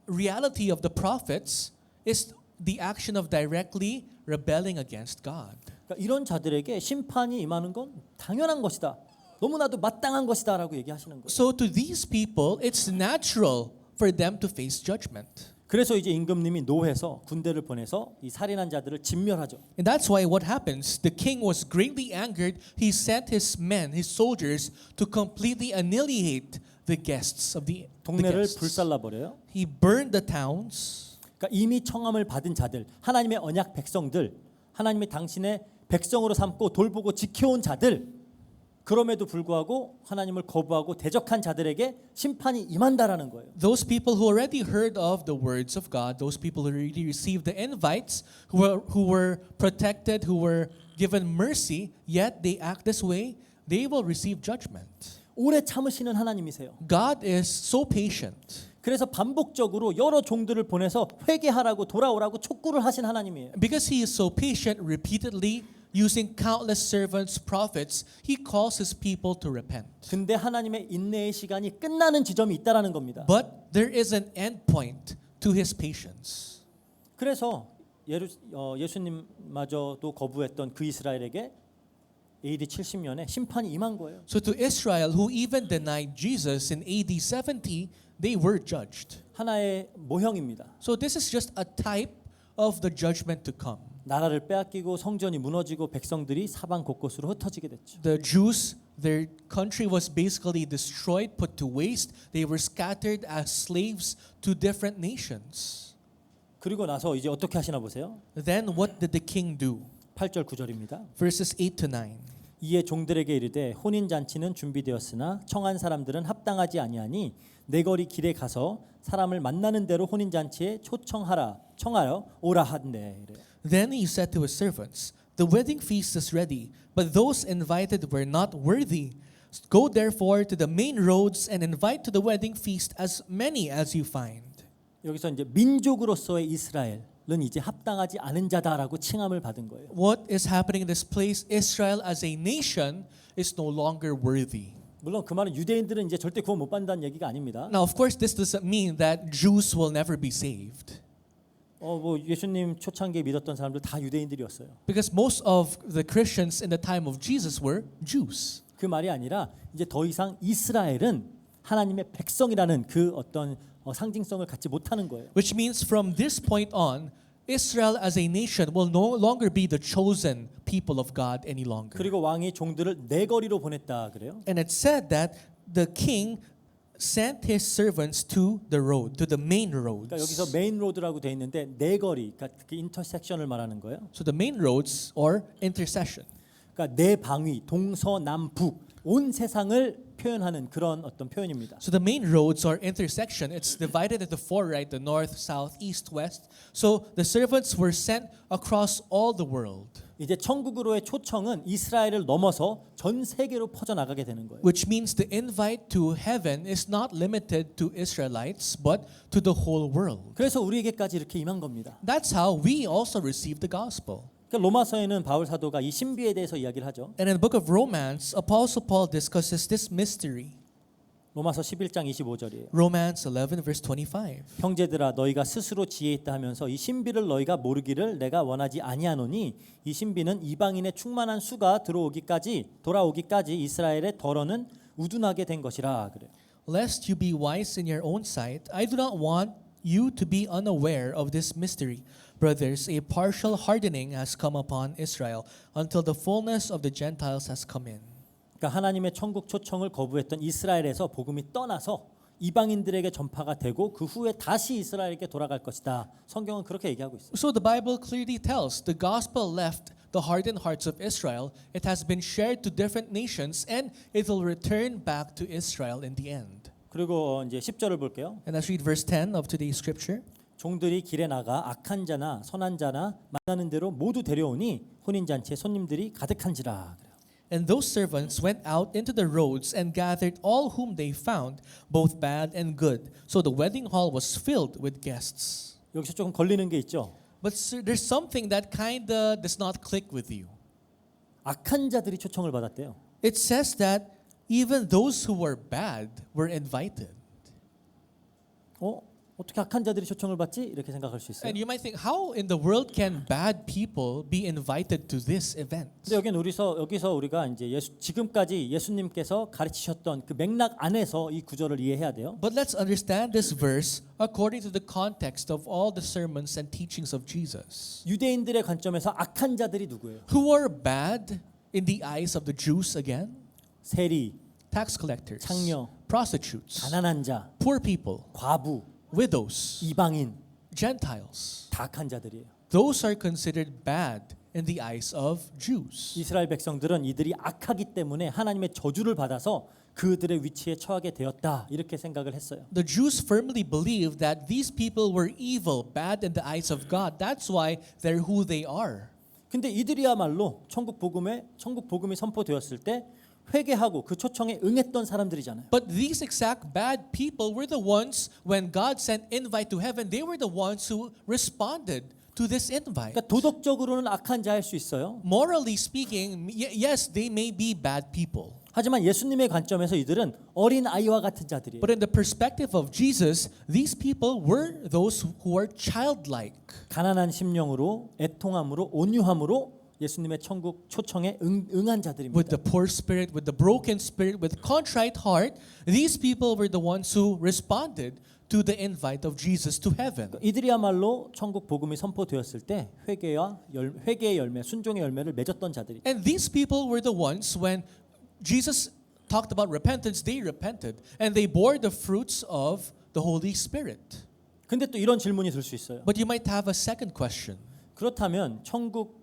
reality of the prophets is the action of directly rebelling against God. 그러니까 이런 자들에게 심판이 임하는 건 당연한 것이다. 너무나도 마땅한 것이다라고 얘기하시는 거예요. So to these people, it's natural for them to face judgment. 그래서 이제 임금님이 노해서 군대를 보내서 이 살인한 자들을 진멸하죠. And that's why what happens, the king was greatly angered. He sent his men, his soldiers, to completely annihilate the guests of the 동네를 guests. 불살라 버려요. He burned the towns. 그러니까 이미 청함을 받은 자들, 하나님의 언약 백성들, 하나님이 당신의 백성으로 삼고 돌보고 지켜온 자들, 그럼에도 불구하고 하나님을 거부하고 대적한 자들에게 심판이 임한다라는 거예요. Those people who already heard of the words of God, those people who already received the invites, who were protected, who were given mercy, yet they act this way, they will receive judgment. 오래 참으시는 하나님이세요. God is so patient. 그래서 반복적으로 여러 종들을 보내서 회개하라고 돌아오라고 촉구를 하신 하나님이에요. Because he is so patient, repeatedly using countless servants, prophets, he calls his people to repent. 근데 하나님의 인내의 시간이 끝나는 지점이 있다라는 겁니다. But there is an end point to his patience. 그래서 예수님마저도 거부했던 그 이스라엘에게 AD 70년에 심판이 임한 거예요. So to Israel, who even denied Jesus in AD 70, they were judged. 하나의 모형입니다. So this is just a type of the judgment to come. 나라를 빼앗기고 성전이 무너지고 백성들이 사방 곳곳으로 흩어지게 됐죠. The Jews, their country was basically destroyed, put to waste. They were scattered as slaves to different nations. 그리고 나서 이제 어떻게 하시나 보세요. Then what did the king do? 8절 9절입니다. Verses 8 to 9. 이에 종들에게 이르되 혼인 잔치는 준비되었으나 청한 사람들은 합당하지 아니하니 내 거리 길에 가서 사람을 만나는 대로 혼인 잔치에 청하여 오라 한대. 이래요. Then he said to his servants, The wedding feast is ready, but those invited were not worthy. Go therefore to the main roads and invite to the wedding feast as many as you find. 여기서 이제 민족으로서의 이스라엘은 이제 합당하지 않은 자다라고 칭함을 받은 거예요. What is happening in this place? Israel as a nation is no longer worthy. 물론 그 말은 유대인들은 이제 절대 구원 못 받는다는 얘기가 아닙니다. Now, of course, this doesn't mean that Jews will never be saved. 뭐 예수님 초창기에 믿었던 사람들 다 유대인들이었어요. Because most of the Christians in the time of Jesus were Jews. 그 말이 아니라 이제 더 이상 이스라엘은 하나님의 백성이라는 그 어떤 상징성을 갖지 못하는 거예요. Which means from this point on, Israel as a nation will no longer be the chosen people of God any longer. 그리고 왕이 종들을 내거리로 보냈다 그래요. And it said that the king sent his servants to the road, to the main roads. 그러니까 여기서 메인 로드라고 돼 있는데 내거리, 그러니까 그 인터섹션을 말하는 거예요. So the main roads or intercession. 그러니까 네 방위, 동서남북 온 세상을 표현하는 그런 어떤 표현입니다. So the main roads or intersection, it's divided into four, right? The north, south, east, west. So the servants were sent across all the world. 이제 천국으로의 초청은 이스라엘을 넘어서 전 세계로 퍼져 나가게 되는 거예요. Which means the invite to heaven is not limited to Israelites, but to the whole world. 그래서 우리에게까지 이렇게 임한 겁니다. That's how we also receive the gospel. 그러니까 로마서에는 바울 사도가 이 신비에 대해서 이야기를 하죠. And in the book of Romans, Apostle Paul discusses this mystery. 로마서 11장 25절이에요. Romans 11 verse 25. 형제들아 너희가 스스로 지혜 있다 하면서 이 신비를 너희가 모르기를 내가 원하지 아니하노니 이 신비는 이방인의 충만한 수가 돌아오기까지 이스라엘의 덜어는 우둔하게 된 것이라 그래요. Lest you be wise in your own sight, I do not want you to be unaware of this mystery. Brothers, a partial hardening has come upon Israel until the fullness of the Gentiles has come in. 그러니까 하나님의 천국 초청을 거부했던 이스라엘에서 복음이 떠나서 이방인들에게 전파가 되고 그 후에 다시 이스라엘에게 돌아갈 것이다. 성경은 그렇게 얘기하고 있어요. So the Bible clearly tells the gospel left the hardened hearts of Israel. It has been shared to different nations and it will return back to Israel in the end. 그리고 이제 10절을 볼게요. And let's read verse 10 of today's scripture. 종들이 길에 나가 악한 자나 선한 자나 만나는 대로 모두 데려오니 혼인 잔치에 손님들이 가득한지라. And those servants went out into the roads and gathered all whom they found, both bad and good. So the wedding hall was filled with guests. 여기서 조금 걸리는 게 있죠. But there's something that kind of does not click with you. 악한 자들이 초청을 받았대요. It says that even those who were bad were invited. 어떻게 악한 자들이 초청을 받지? 이렇게 생각할 수 있어요. And you might think, how in the world can bad people be invited to this event? 근데 여기서 우리가 이제 지금까지 예수님께서 가르치셨던 그 맥락 안에서 이 구절을 이해해야 돼요. But let's understand this verse according to the context of all the sermons and teachings of Jesus. 유대인들의 관점에서 악한 자들이 누구예요? Who are bad in the eyes of the Jews again? 세리, Tax collectors, 창녀, prostitutes, 가난한 자, poor people, 과부, widows, 이방인 Gentiles. 다 악한 자들이에요. Those are considered bad in the eyes of Jews. 이스라엘 백성들은 이들이 악하기 때문에 하나님의 저주를 받아서 그들의 위치에 처하게 되었다. 이렇게 생각을 했어요. The Jews firmly believed that these people were evil, bad in the eyes of God. That's why they're who they are. 근데 이들이야말로 천국 복음이 선포되었을 때 회개하고 그 초청에 응했던 사람들이잖아요. But these exact bad people were the ones when God sent invite to heaven, they were the ones who responded to this invite. 그러니까 도덕적으로는 악한 자일 수 있어요. Morally speaking, yes, they may be bad people. 하지만 예수님의 관점에서 이들은 어린 아이와 같은 자들이에요. But in the perspective of Jesus, these people were those who are childlike. 가난한 심령으로 애통함으로 온유함으로 예수님의 천국 초청에 응한 자들입니다. with the poor spirit, with the broken spirit, with contrite heart, these people were the ones who responded to the invite of Jesus to heaven. 이들이야말로 천국 복음이 선포되었을 때 회개의 열매, 순종의 열매를 맺었던 자들이. And these people were the ones when Jesus talked about repentance, they repented and they bore the fruits of the Holy Spirit. 근데 또 이런 질문이 들 수 있어요. But you might have a second question. 그렇다면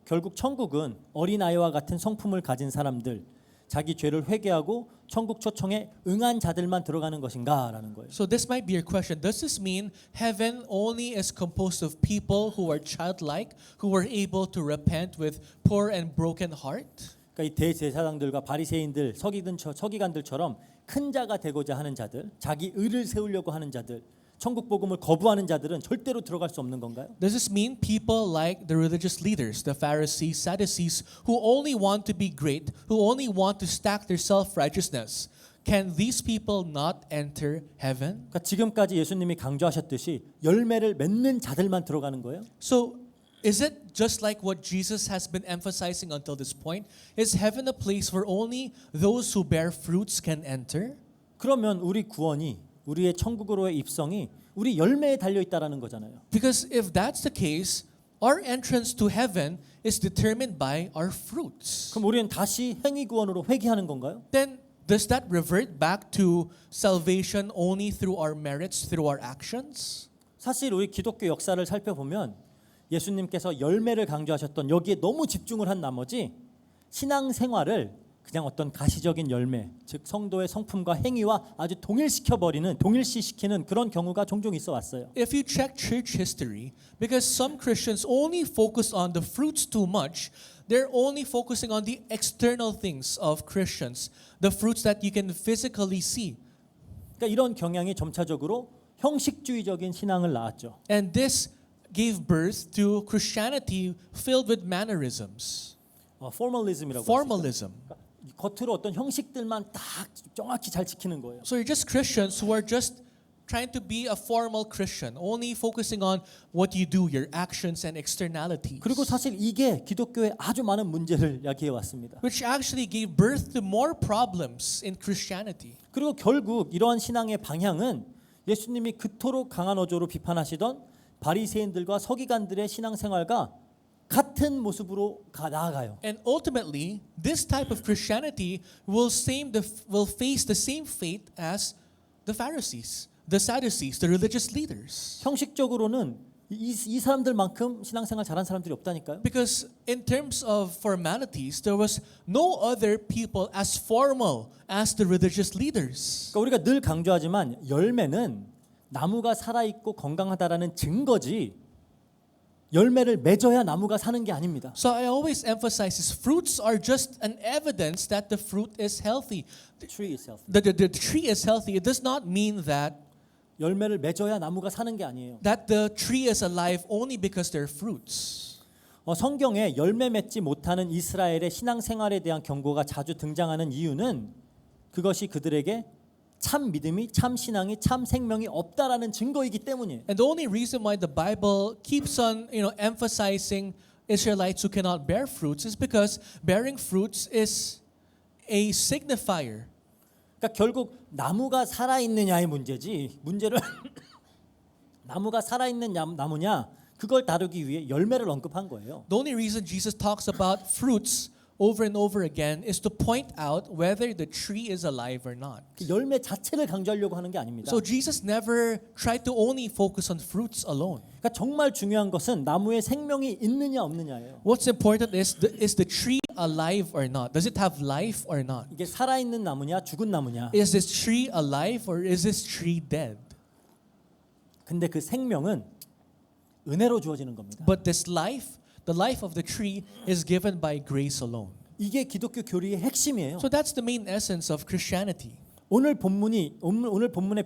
결국 천국은 어린아이와 같은 성품을 가진 사람들, 자기 죄를 회개하고 천국 초청에 응한 자들만 들어가는 것인가라는 거예요. So this might be your question. Does this mean heaven only is composed of people who are childlike, who are able to repent with poor and broken heart? 그러니까 이 대제사장들과 바리새인들, 서기관들처럼 큰 자가 되고자 하는 자들, 자기 의를 세우려고 하는 자들, 천국 복음을 거부하는 자들은 절대로 들어갈 수 없는 건가요? Does this mean people like the religious leaders, the Pharisees, Sadducees, who only want to be great, who only want to stack their self-righteousness, can these people not enter heaven? 그러니까 지금까지 예수님이 강조하셨듯이 열매를 맺는 자들만 들어가는 거예요? So is it just like what Jesus has been emphasizing until this point? Is heaven a place where only those who bear fruits can enter? 그러면 우리 구원이 우리의 천국으로의 입성이 우리 열매에 달려 있다라는 거잖아요. Because if that's the case, our entrance to heaven is determined by our fruits. 그럼 우리는 다시 행위 구원으로 회개하는 건가요? Then does that revert back to salvation only through our merits, through our actions? 사실 우리 기독교 역사를 살펴보면 예수님께서 열매를 강조하셨던 여기에 너무 집중을 한 나머지 신앙 생활을 그냥 어떤 가시적인 열매, 즉 성도의 성품과 행위와 아주 동일시시키는 그런 경우가 종종 있어 왔어요. If you check church history, because some Christians only focus on the fruits too much, they're only focusing on the external things of Christians, the fruits that you can physically see. 그러니까 이런 경향이 점차적으로 형식주의적인 신앙을 낳았죠. And this gave birth to Christianity filled with mannerisms, 포멀리즘이라고 formalism. 겉으로 어떤 형식들만 딱 정확히 잘 지키는 거예요. So you're just Christians who are just trying to be a formal Christian, only focusing on what you do, your actions and externalities. 그리고 사실 이게 기독교에 아주 많은 문제를 야기해 왔습니다. Which actually gave birth to more problems in Christianity. 그리고 결국 이러한 신앙의 방향은 예수님이 그토록 강한 어조로 비판하시던 바리새인들과 서기관들의 신앙생활과 같은 모습으로 나아가요. And ultimately, this type of Christianity will face the same fate as the Pharisees, the Sadducees, the religious leaders. 형식적으로는 이 사람들만큼 신앙생활 잘한 사람들이 없다니까요. Because in terms of formalities, there was no other people as formal as the religious leaders. 그러니까 우리가 늘 강조하지만 열매는 나무가 살아있고 건강하다라는 증거지 열매를 맺어야 나무가 사는 게 아닙니다. So I always emphasize this, fruits are just an evidence that the fruit is healthy. The tree is healthy. The tree is healthy. It does not mean that 열매를 맺어야 나무가 사는 게 아니에요. the tree is alive only because there are fruits. 성경에 열매 맺지 못하는 이스라엘의 신앙생활에 대한 경고가 자주 등장하는 이유는 그것이 그들에게 참 믿음이, 참 신앙이, 참 생명이 없다라는 증거이기 때문이에요. And the only reason why the Bible keeps on, emphasizing Israelites who cannot bear fruits is because bearing fruits is a signifier. 그러니까 결국 나무가 살아있느냐의 문제를 나무가 살아있는 나무냐 그걸 다루기 위해 열매를 언급한 거예요. The only reason Jesus talks about fruits over and over again is to point out whether the tree is alive or not. 그 열매 자체를 강조하려고 하는 게 아닙니다. So Jesus never tried to only focus on fruits alone. 그러니까 정말 중요한 것은 나무에 생명이 있느냐 없느냐예요. What's important is the tree alive or not? Does it have life or not? 이게 살아있는 나무냐 죽은 나무냐. Is this tree alive or is this tree dead? 근데 그 생명은 은혜로 주어지는 겁니다. But this life, the life of the tree is given by grace alone. 이게 기독교 교리의 핵심이에요. So that's the main essence of Christianity. 오늘 본문의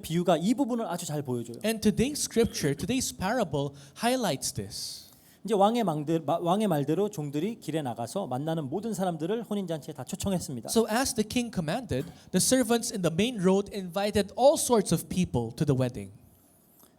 비유가 이 부분을 아주 잘 보여줘요. And today's scripture, today's parable highlights this. 이제 왕의 말대로 종들이 길에 나가서 만나는 모든 사람들을 혼인 잔치에 다 초청했습니다. So as the king commanded, the servants in the main road invited all sorts of people to the wedding.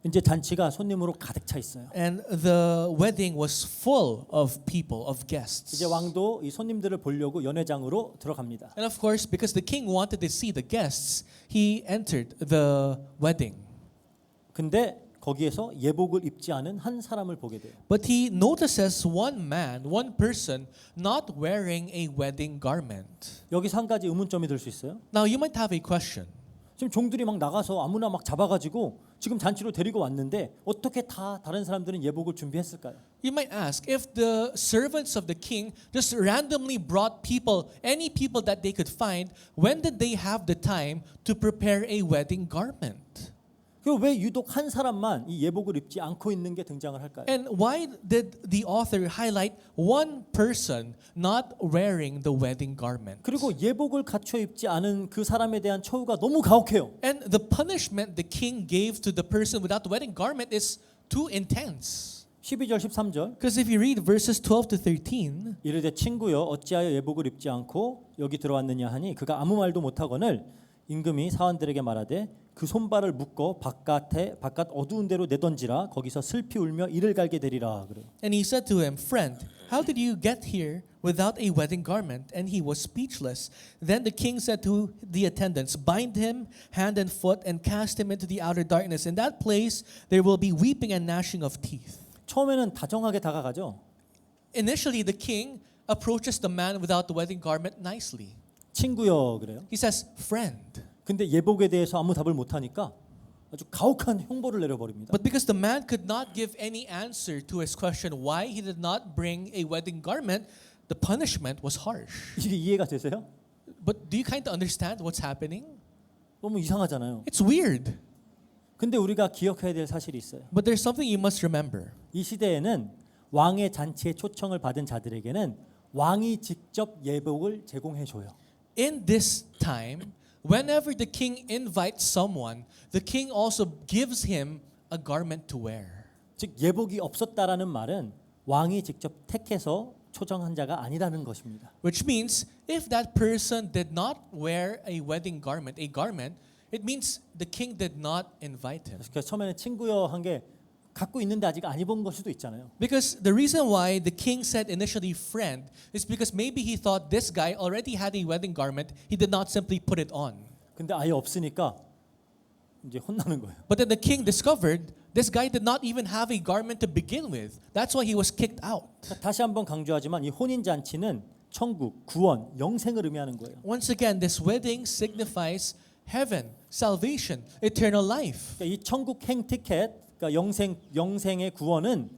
이제 잔치가 손님으로 가득 차 있어요. And the wedding was full of people, of guests. 이제 왕도 이 손님들을 보려고 연회장으로 들어갑니다. And of course, because the king wanted to see the guests, he entered the wedding. 근데 거기에서 예복을 입지 않은 한 사람을 보게 돼요. But he notices one man, one person, not wearing a wedding garment. 여기서 한 가지 의문점이 들 수 있어요. Now, you might have a question. 지금 종들이 막 나가서 아무나 막 잡아가지고 지금 잔치로 데리고 왔는데 어떻게 다 다른 사람들은 예복을 준비했을까요? You might ask, if the servants of the king just randomly brought people, any people that they could find, when did they have the time to prepare a wedding garment? 그 왜 유독 한 사람만 이 예복을 입지 않고 있는 게 등장을 할까요? And why did the author highlight one person not wearing the wedding garment? 그리고 예복을 갖춰 입지 않은 그 사람에 대한 처우가 너무 가혹해요. And the punishment the king gave to the person without the wedding garment is too intense. 12절 13절 Because if you read verses 12 to 13, 이르되 친구여 어찌하여 예복을 입지 않고 여기 들어왔느냐 하니 그가 아무 말도 못하거늘 임금이 사원들에게 말하되 그 손발을 묶어 바깥 어두운 데로 내던지라 거기서 슬피 울며 이를 갈게 되리라 그래요. and he said to him, Friend, how did you get here without a wedding garment? And he was speechless. Then the king said to the attendants, Bind him hand and foot and cast him into the outer darkness. In that place there will be weeping and gnashing of teeth. 처음에는 다정하게 다가가죠. Initially, the king approaches the man without the wedding garment nicely. 친구여 그래요. He says, Friend. 근데 예복에 대해서 아무 답을 못 하니까 아주 가혹한 형벌을 내려버립니다. But because the man could not give any answer to his question why he did not bring a wedding garment, the punishment was harsh. 이게 이해가 되세요? But do you kind of understand what's happening? 너무 이상하잖아요. It's weird. 근데 우리가 기억해야 될 사실이 있어요. But there's something you must remember. 이 시대에는 왕의 잔치에 초청을 받은 자들에게는 왕이 직접 예복을 제공해 줘요. In this time, whenever the king invites someone, the king also gives him a garment to wear. 즉 예복이 없었다라는 말은 왕이 직접 택해서 초청한 자가 아니라는 것입니다. Which means if that person did not wear a wedding garment, it means the king did not invite him. 그래서 처음에는 친구여 한 게 갖고 있는데 아직 안 입은 걸 수도 있잖아요. Because the reason why the king said initially friend is because maybe he thought this guy already had a wedding garment, he did not simply put it on. 근데 아예 없으니까 이제 혼나는 거예요. But then the king discovered this guy did not even have a garment to begin with. That's why he was kicked out. 다시 한번 강조하지만 이 혼인 잔치는 천국, 구원, 영생을 의미하는 거예요. Once again, this wedding signifies heaven, salvation, eternal life. 그러니까 이 천국 행 티켓, 그러니까 영생의 구원은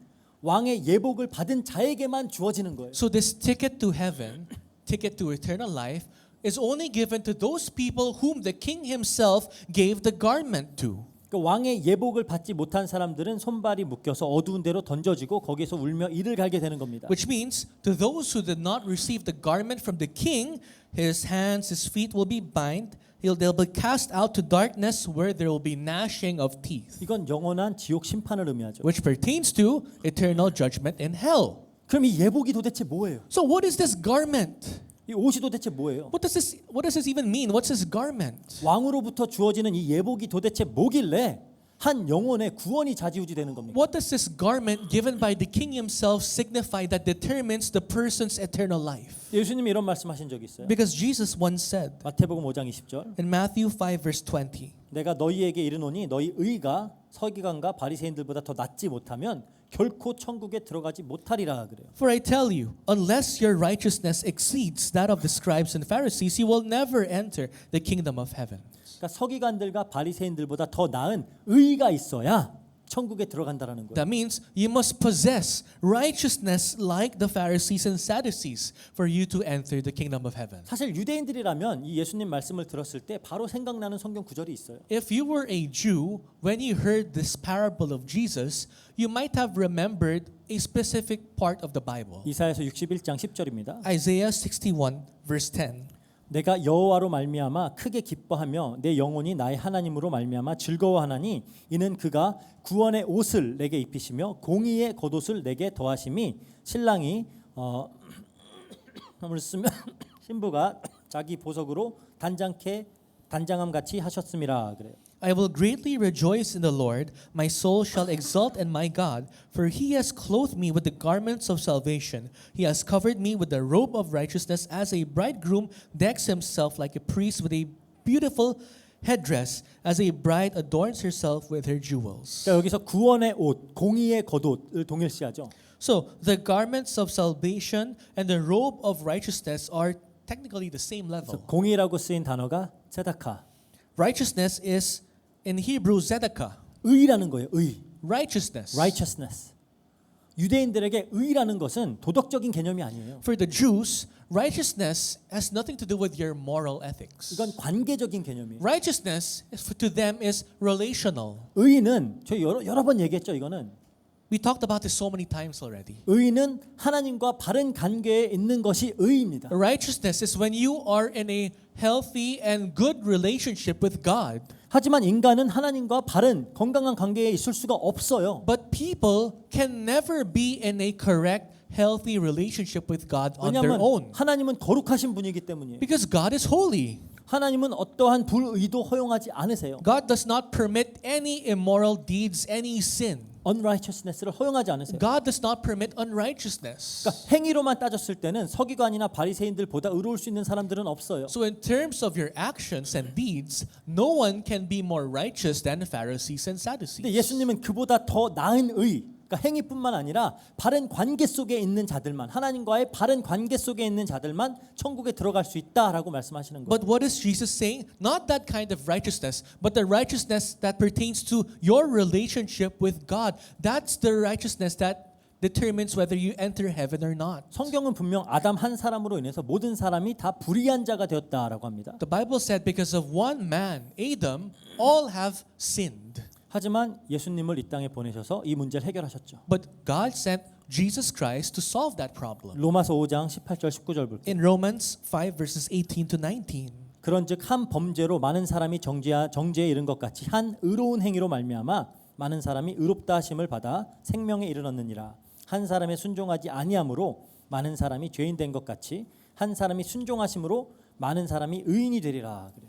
왕의 예복을 받은 자에게만 주어지는 거예요. So this ticket to heaven, ticket to eternal life, is only given to those people whom the king himself gave the garment to. 그러니까 왕의 예복을 받지 못한 사람들은 손발이 묶여서 어두운 데로 던져지고 거기서 울며 이를 갈게 되는 겁니다. Which means to those who did not receive the garment from the king, his hands, his feet will be bound. They'll be cast out to darkness where there will be gnashing of teeth. 이건 영원한 지옥 심판을 의미하죠. Which pertains to eternal judgment in hell. 그럼 이 예복이 도대체 뭐예요? So what is this garment? 이 옷이 도대체 뭐예요? What does this even mean? What's this garment? 왕으로부터 주어지는 이 예복이 도대체 뭐길래 한 영혼의 구원이 좌지우지되는 겁니까? What does this garment given by the king himself signify that determines the person's eternal life? 예수님이 이런 말씀하신 적이 있어요. Because Jesus once said 마태복음 5장 20절 in Matthew 5 verse 20, 내가 너희에게 이르노니 너희 의가 서기관과 바리새인들보다 더 낫지 못하면 결코 천국에 들어가지 못하리라 그래요. For I tell you, unless your righteousness exceeds that of the scribes and Pharisees, you will never enter the kingdom of heaven. 그러니까 서기관들과 바리새인들보다 더 나은 의가 있어야 천국에 들어간다라는 거예요. That means you must possess righteousness like the Pharisees and Sadducees for you to enter the kingdom of heaven. 사실 유대인들이라면 이 예수님 말씀을 들었을 때 바로 생각나는 성경 구절이 있어요. If you were a Jew, when you heard this parable of Jesus, you might have remembered a specific part of the Bible. 이사야서 61장 10절입니다. Isaiah 61 verse 10. 내가 여호와로 말미암아 크게 기뻐하며 내 영혼이 나의 하나님으로 말미암아 즐거워하나니 이는 그가 구원의 옷을 내게 입히시며 공의의 겉옷을 내게 더하심이 신랑이 함을 쓰면 신부가 자기 보석으로 단장케 단장함 같이 하셨음이라 그래요. I will greatly rejoice in the Lord. My soul shall exult in my God, for he has clothed me with the garments of salvation. He has covered me with the robe of righteousness, as a bridegroom decks himself like a priest with a beautiful headdress, as a bride adorns herself with her jewels. 그러니까 여기서 구원의 옷, 공의의 겉옷을 동일시하죠. So the garments of salvation and the robe of righteousness are technically the same 그래서 level. 공의라고 쓰인 단어가 세다카, Righteousness is in Hebrew zedekah. 의라는 거예요. 의, Righteousness. righteousness. 유대인들에게 의라는 것은 도덕적인 개념이 아니에요. For the Jews, righteousness has nothing to do with your moral ethics. 이건 관계적인 개념이에요. Righteousness to them is relational. 의는 저희 여러 번 얘기했죠. 이거는 We talked about this so many times already. 의는 하나님과 바른 관계에 있는 것이 의입니다. Righteousness is when you are in a healthy and good relationship with God. 하지만 인간은 하나님과 바른 건강한 관계에 있을 수가 없어요. But people can never be in a correct, healthy relationship with God on their 왜냐하면 own. 하나님은 거룩하신 분이기 때문이에요. Because God is holy. 하나님은 어떠한 불의도 허용하지 않으세요. God does not permit any immoral deeds, any sin. unrighteousness를 허용하지 않으세요. God does not permit unrighteousness. 그러니까 행위로만 따졌을 때는 서기관이나 바리새인들보다 의로울 수 있는 사람들은 없어요. So in terms of your actions and deeds, no one can be more righteous than the Pharisees and 근데 Sadducees. 예수님은 그보다 더 나은 의, 그러니까 행위뿐만 아니라 바른 관계 속에 있는 자들만, 하나님과의 바른 관계 속에 있는 자들만 천국에 들어갈 수 있다라고 말씀하시는 거예요. But what is Jesus saying? Not that kind of righteousness, but the righteousness that pertains to your relationship with God. That's the righteousness that determines whether you enter heaven or not. 성경은 분명 아담 한 사람으로 인해서 모든 사람이 다 불의한 자가 되었다라고 합니다. The Bible said because of one man, Adam, all have sinned. 하지만 예수님을 이 땅에 보내셔서 이 문제를 해결하셨죠. But God sent Jesus Christ to solve that problem. 로마서 5장 18절 19절 볼게요. In Romans 5 verses 18 to 19. 그런즉 한 범죄로 많은 사람이 정죄에 이른 것 같이 한 의로운 행위로 말미암아 많은 사람이 의롭다 하심을 받아 생명에 이르렀느니라. 한 사람의 순종하지 아니함으로 많은 사람이 죄인 된 것 같이 한 사람이 순종하심으로 많은 사람이 의인이 되리라. 그래요.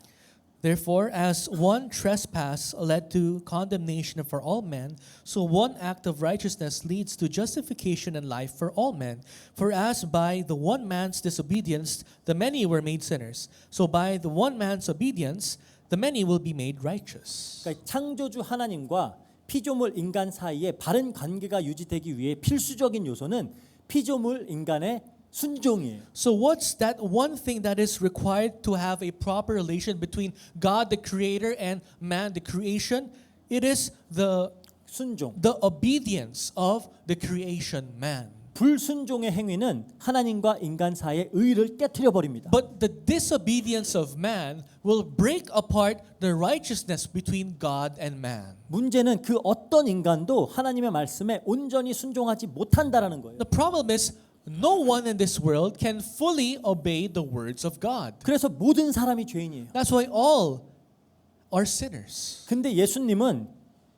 Therefore, as one trespass led to condemnation for all men, so one act of righteousness leads to justification and life for all men. For as by the one man's disobedience the many were made sinners, so by the one man's obedience the many will be made righteous. 그러니까 창조주 하나님과 피조물 인간 사이에 바른 관계가 유지되기 위해 필수적인 요소는 피조물 인간의 순종이에요. So what's that one thing that is required to have a proper relation between God the creator and man the creation? It is the 순종. obedience of the creation man. 불순종의 행위는 하나님과 인간 사이의 의를 깨트려 버립니다. But the disobedience of man will break apart the righteousness between God and man. 문제는 그 어떤 인간도 하나님의 말씀에 온전히 순종하지 못한다라는 거예요. The problem is no one in this world can fully obey the words of God. 그래서 모든 사람이 죄인이에요. That's why all are sinners. 근데 예수님은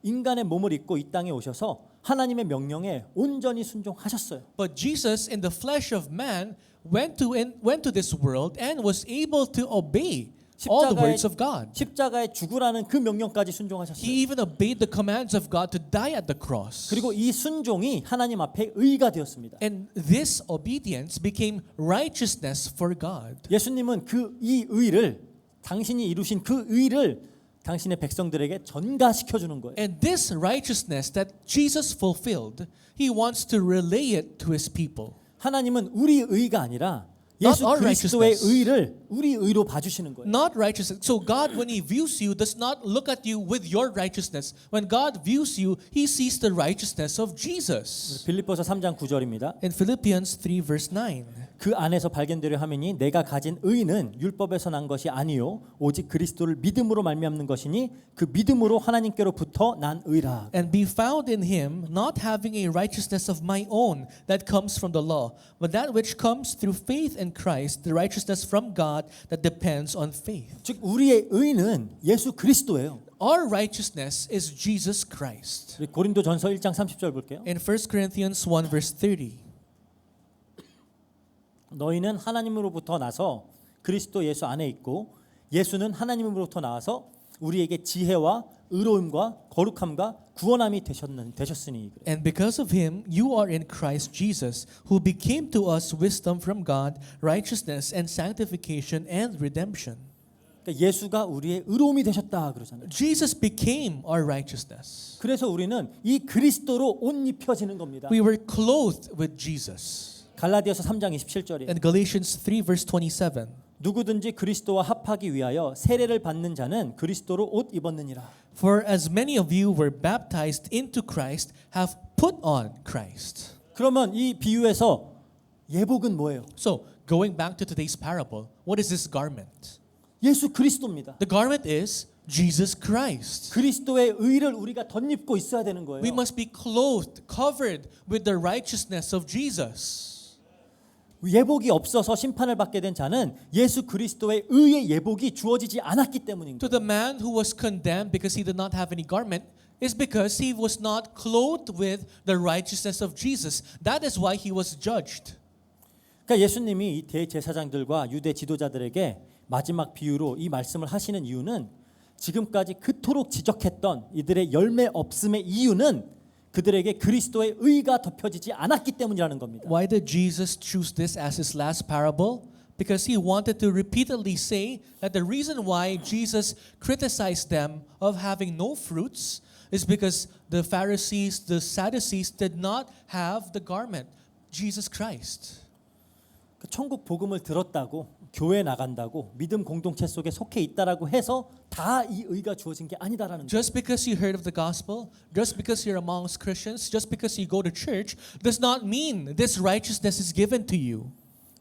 인간의 몸을 입고 이 땅에 오셔서 하나님의 명령에 온전히 순종하셨어요. But Jesus in the flesh of man went to this world and was able to obey all the words of God. 십자가에 죽으라는 그 명령까지 순종하셨어요. He even obeyed the commands of God to die at the cross. 그리고 이 순종이 하나님 앞에 의가 되었습니다. And this obedience became righteousness for God. 예수님은 이 의를 당신이 이루신 그 의를 당신의 백성들에게 전가시켜 주는 거예요. And this righteousness that Jesus fulfilled, he wants to relay it to his people. 하나님은 우리 의가 아니라 Not 예수 our 그리스도의 righteousness. 의를 우리 의로 봐주시는 거예요. Not righteousness. So God, when he views you, does not look at you with your righteousness. When God views you, he sees the righteousness of Jesus. 빌립보서 3장 9절입니다. In Philippians 3 verse 9. 그 안에서 발견되려 함이니 내가 가진 의는 율법에서 난 것이 아니요 오직 그리스도를 믿음으로 말미암는 것이니 그 믿음으로 하나님께로부터 난 의라. And be found in him, not having a righteousness of my own that comes from the law, but that which comes through faith in Christ, the righteousness from God that depends on faith. 즉 우리의 의는 예수 그리스도예요. Our righteousness is Jesus Christ. 우리 고린도전서 1장 30절 볼게요. In 1 Corinthians 1 verse 30. 너희는 하나님으로부터 나서 그리스도 예수 안에 있고 예수는 하나님으로부터 나와서 우리에게 지혜와 의로움과 거룩함과 구원함이 되셨으니 그래요. And because of him, you are in Christ Jesus, who became to us wisdom from God, righteousness and sanctification and redemption. 그러니까 예수가 우리의 의로움이 되셨다 그러잖아요. Jesus became our righteousness. 그래서 우리는 이 그리스도로 옷 입혀지는 겁니다. We were clothed with Jesus. 갈라디아서 3장 27절이에요. And Galatians 3 verse 27. 누구든지 그리스도와 합하기 위하여 세례를 받는 자는 그리스도로 옷 입었느니라. For as many of you were baptized into Christ, have put on Christ. 그러면 이 비유에서 예복은 뭐예요? So, going back to today's parable, what is this garment? 예수 그리스도입니다. The garment is Jesus Christ. 그리스도의 의를 우리가 덧입고 있어야 되는 거예요. We must be clothed, covered with the righteousness of Jesus. 예복이 없어서 심판을 받게 된 자는 예수 그리스도의 의의 예복이 주어지지 않았기 때문인 To 거예요. the man who was condemned because he did not have any garment is because he was not clothed with the righteousness of Jesus. That is why he was judged. 그러니까 예수님이 이 대제사장들과 유대 지도자들에게 마지막 비유로 이 말씀을 하시는 이유는 지금까지 그토록 지적했던 이들의 열매 없음의 이유는 그들에게 그리스도의 의가 덮여지지 않았기 때문이라는 겁니다. Why did Jesus choose this as his last parable? Because he wanted to repeatedly say that the reason why Jesus criticized them of having no fruits is because the Pharisees, the Sadducees did not have the garment, Jesus Christ. 천국 복음을 들었다고 교회 나간다고 믿음 공동체 속에 속해 있다라고 해서 다 이 의가 주어진 게 아니다라는 거예요. Just because you heard of the gospel, just because you're amongst Christians, just because you go to church, does not mean this righteousness is given to you.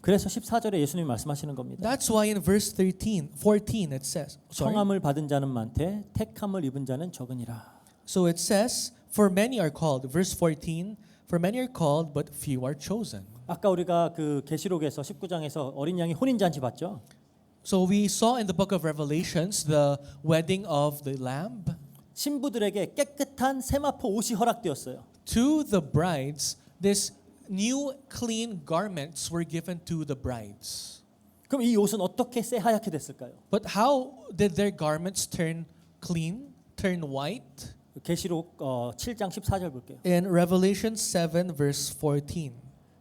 그래서 14절에 예수님이 말씀하시는 겁니다. That's why in verse 14 it says, 청함을 받은 자는 많되 택함을 입은 자는 적으니라. So it says, for many are called. Verse 14, for many are called, but few are chosen. 아까 우리가 그 계시록에서 19장에서 어린 양이 혼인 잔치 봤죠? So we saw in the book of Revelations the wedding of the Lamb. 신부들에게 깨끗한 세마포 옷이 허락되었어요. To the brides, this new clean garments were given to the brides. 그럼 이 옷은 어떻게 새하얗게 됐을까요? But how did their garments turn clean, turn white? 계시록 7장 14절 볼게요. In Revelation 7 verse 14.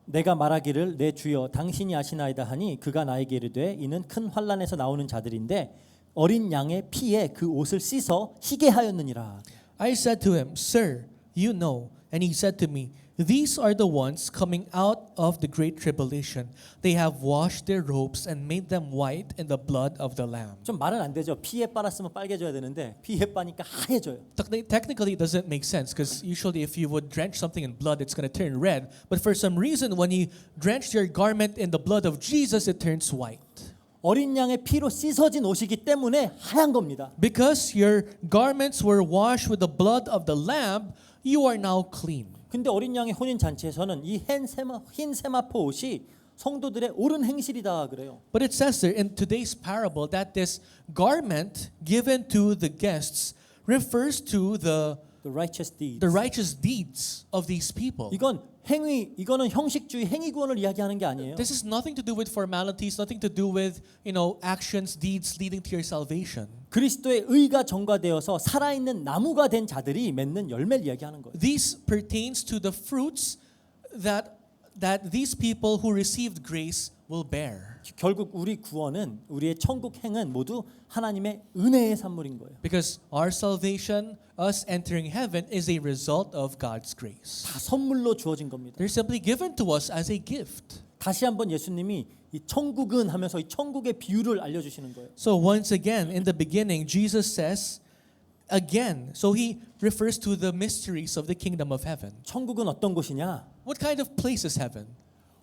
내가 말하기를 내 주여 당신이 아시나이다 하니 그가 나에게 이르되 이는 큰 환난에서 나오는 자들인데 어린 양의 피에 그 옷을 씻어 희게 하였느니라. I said to him, Sir, you know. And he said to me, These are the ones coming out of the great tribulation. They have washed their robes and made them white in the blood of the Lamb. 좀 말은 안 되죠. 피에 빨았으면 빨개져야 되는데 피에 빠니까 하얘져요. Technically, it doesn't make sense because usually if you would drench something in blood, it's going to turn red. But for some reason, when you drench your garment in the blood of Jesus, it turns white. 어린 양의 피로 씻어진 옷이기 때문에 하얀 겁니다. Because your garments were washed with the blood of the Lamb, you are now clean. 근데 어린 양의 혼인 잔치에서는 이 흰 세마포 옷이 성도들의 옳은 행실이다 그래요. But it says there in today's parable that this garment given to the guests refers to the righteous deeds. righteous deeds of these people. 이거는 형식주의 행위구원을 이야기하는 게 아니에요. This is nothing to do with formalities, nothing to do with, actions, deeds leading to your salvation. 그리스도의 의가 전가되어서 살아있는 나무가 된 자들이 맺는 열매를 이야기하는 거예요. This pertains to the fruits that these people who received grace will bear. 결국 우리 구원은 우리의 천국 행은 모두 하나님의 은혜의 산물인 거예요. Because our salvation, us entering heaven, is a result of God's grace. 다 선물로 주어진 겁니다. They're simply given to us as a gift. 다시 한번 예수님이 이 천국은 하면서 이 천국의 비유를 알려주시는 거예요. So once again, in the beginning, Jesus says, again, so he refers to the mysteries of the kingdom of heaven. 천국은 어떤 곳이냐? What kind of place is heaven?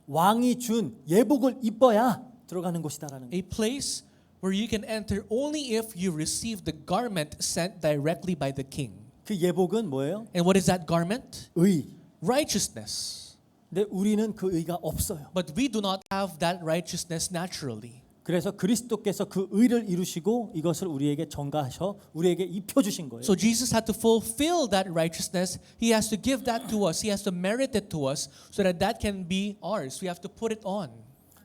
왕이 준 예복을 입어야 들어가는 곳이다라는 거예요. A place where you can enter only if you receive the garment sent directly by the king. 그 예복은 뭐예요? And what is that garment? 의. Righteousness. 근데 우리는 그 의가 없어요. But we do not have that righteousness naturally. 그래서 그리스도께서 그 의를 이루시고 이것을 우리에게 전가하셔 우리에게 입혀 주신 거예요. So Jesus had to fulfill that righteousness. He has to give that to us. He has to merit it to us so that can be ours. We have to put it on.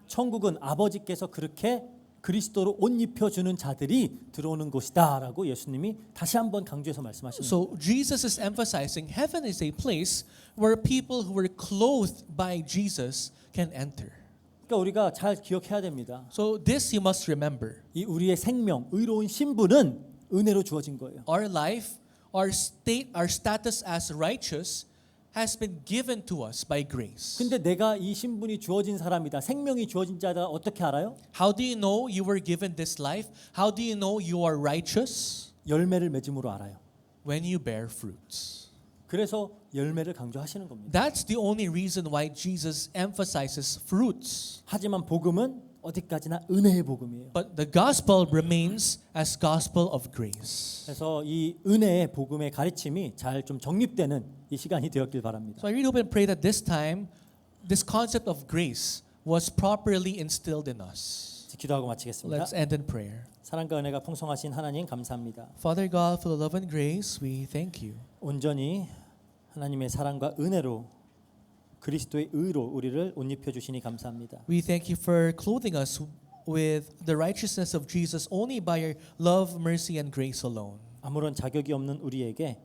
천국은 아버지께서 그렇게 그리스도로 옷 입혀주는 자들이 들어오는 곳이다라고 예수님이 다시 한번 강조해서 말씀하시는 거예요. So Jesus is emphasizing heaven is a place where people who were clothed by Jesus can enter. 그러니까 우리가 잘 기억해야 됩니다. So this you must remember. 이 우리의 생명, 의로운 신분은 은혜로 주어진 거예요. Our life, our state, our status as righteous has been given to us by grace. 근데 내가 이 신분이 주어진 사람이다, 생명이 주어진 자다 어떻게 알아요? How do you know you were given this life? How do you know you are righteous? 열매를 맺음으로 알아요. When you bear fruits. 그래서 열매를 강조하시는 겁니다. That's the only reason why Jesus emphasizes fruits. 하지만 복음은 어디까지나 은혜의 복음이에요. But the gospel remains as gospel of grace. 그래서 이 은혜의 복음의 가르침이 잘 좀 정립되는 이 시간이 되었길 바랍니다. So I really hope and pray that this time, this concept of grace was properly instilled in us. 기도하고 마치겠습니다. Let's end in prayer. 사랑과 은혜가 풍성하신 하나님 감사합니다. Father God, for the love and grace, we thank you. 온전히 하나님의 사랑과 은혜로 그리스도의 의로 우리를 옷 입혀 주시니 감사합니다. We thank you for clothing us with the righteousness of Jesus only by your love, mercy, and grace alone. 아무런 자격이 없는 우리에게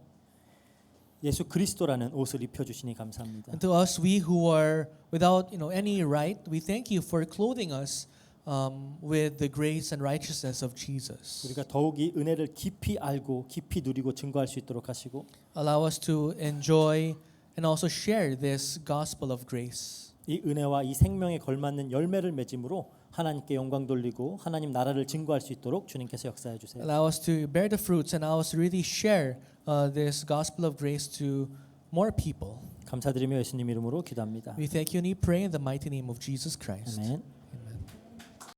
예수 그리스도라는 옷을 입혀 주시니 감사합니다. And to us, we who are without any right, we thank you for clothing us with the grace and righteousness of Jesus. 우리가 더욱 이 은혜를 깊이 알고 깊이 누리고 증거할 수 있도록 하시고 Allow us to enjoy and also share this gospel of grace. 이 은혜와 이 생명에 걸맞는 열매를 맺음으로 하나님께 영광 돌리고 하나님 나라를 증거할 수 있도록 주님께서 역사해 주세요. Allow us to bear the fruits and allow us to really share this gospel of grace to more people. 감사드리며 예수님 이름으로 기도합니다. We thank you and we pray in the mighty name of Jesus Christ. 아멘.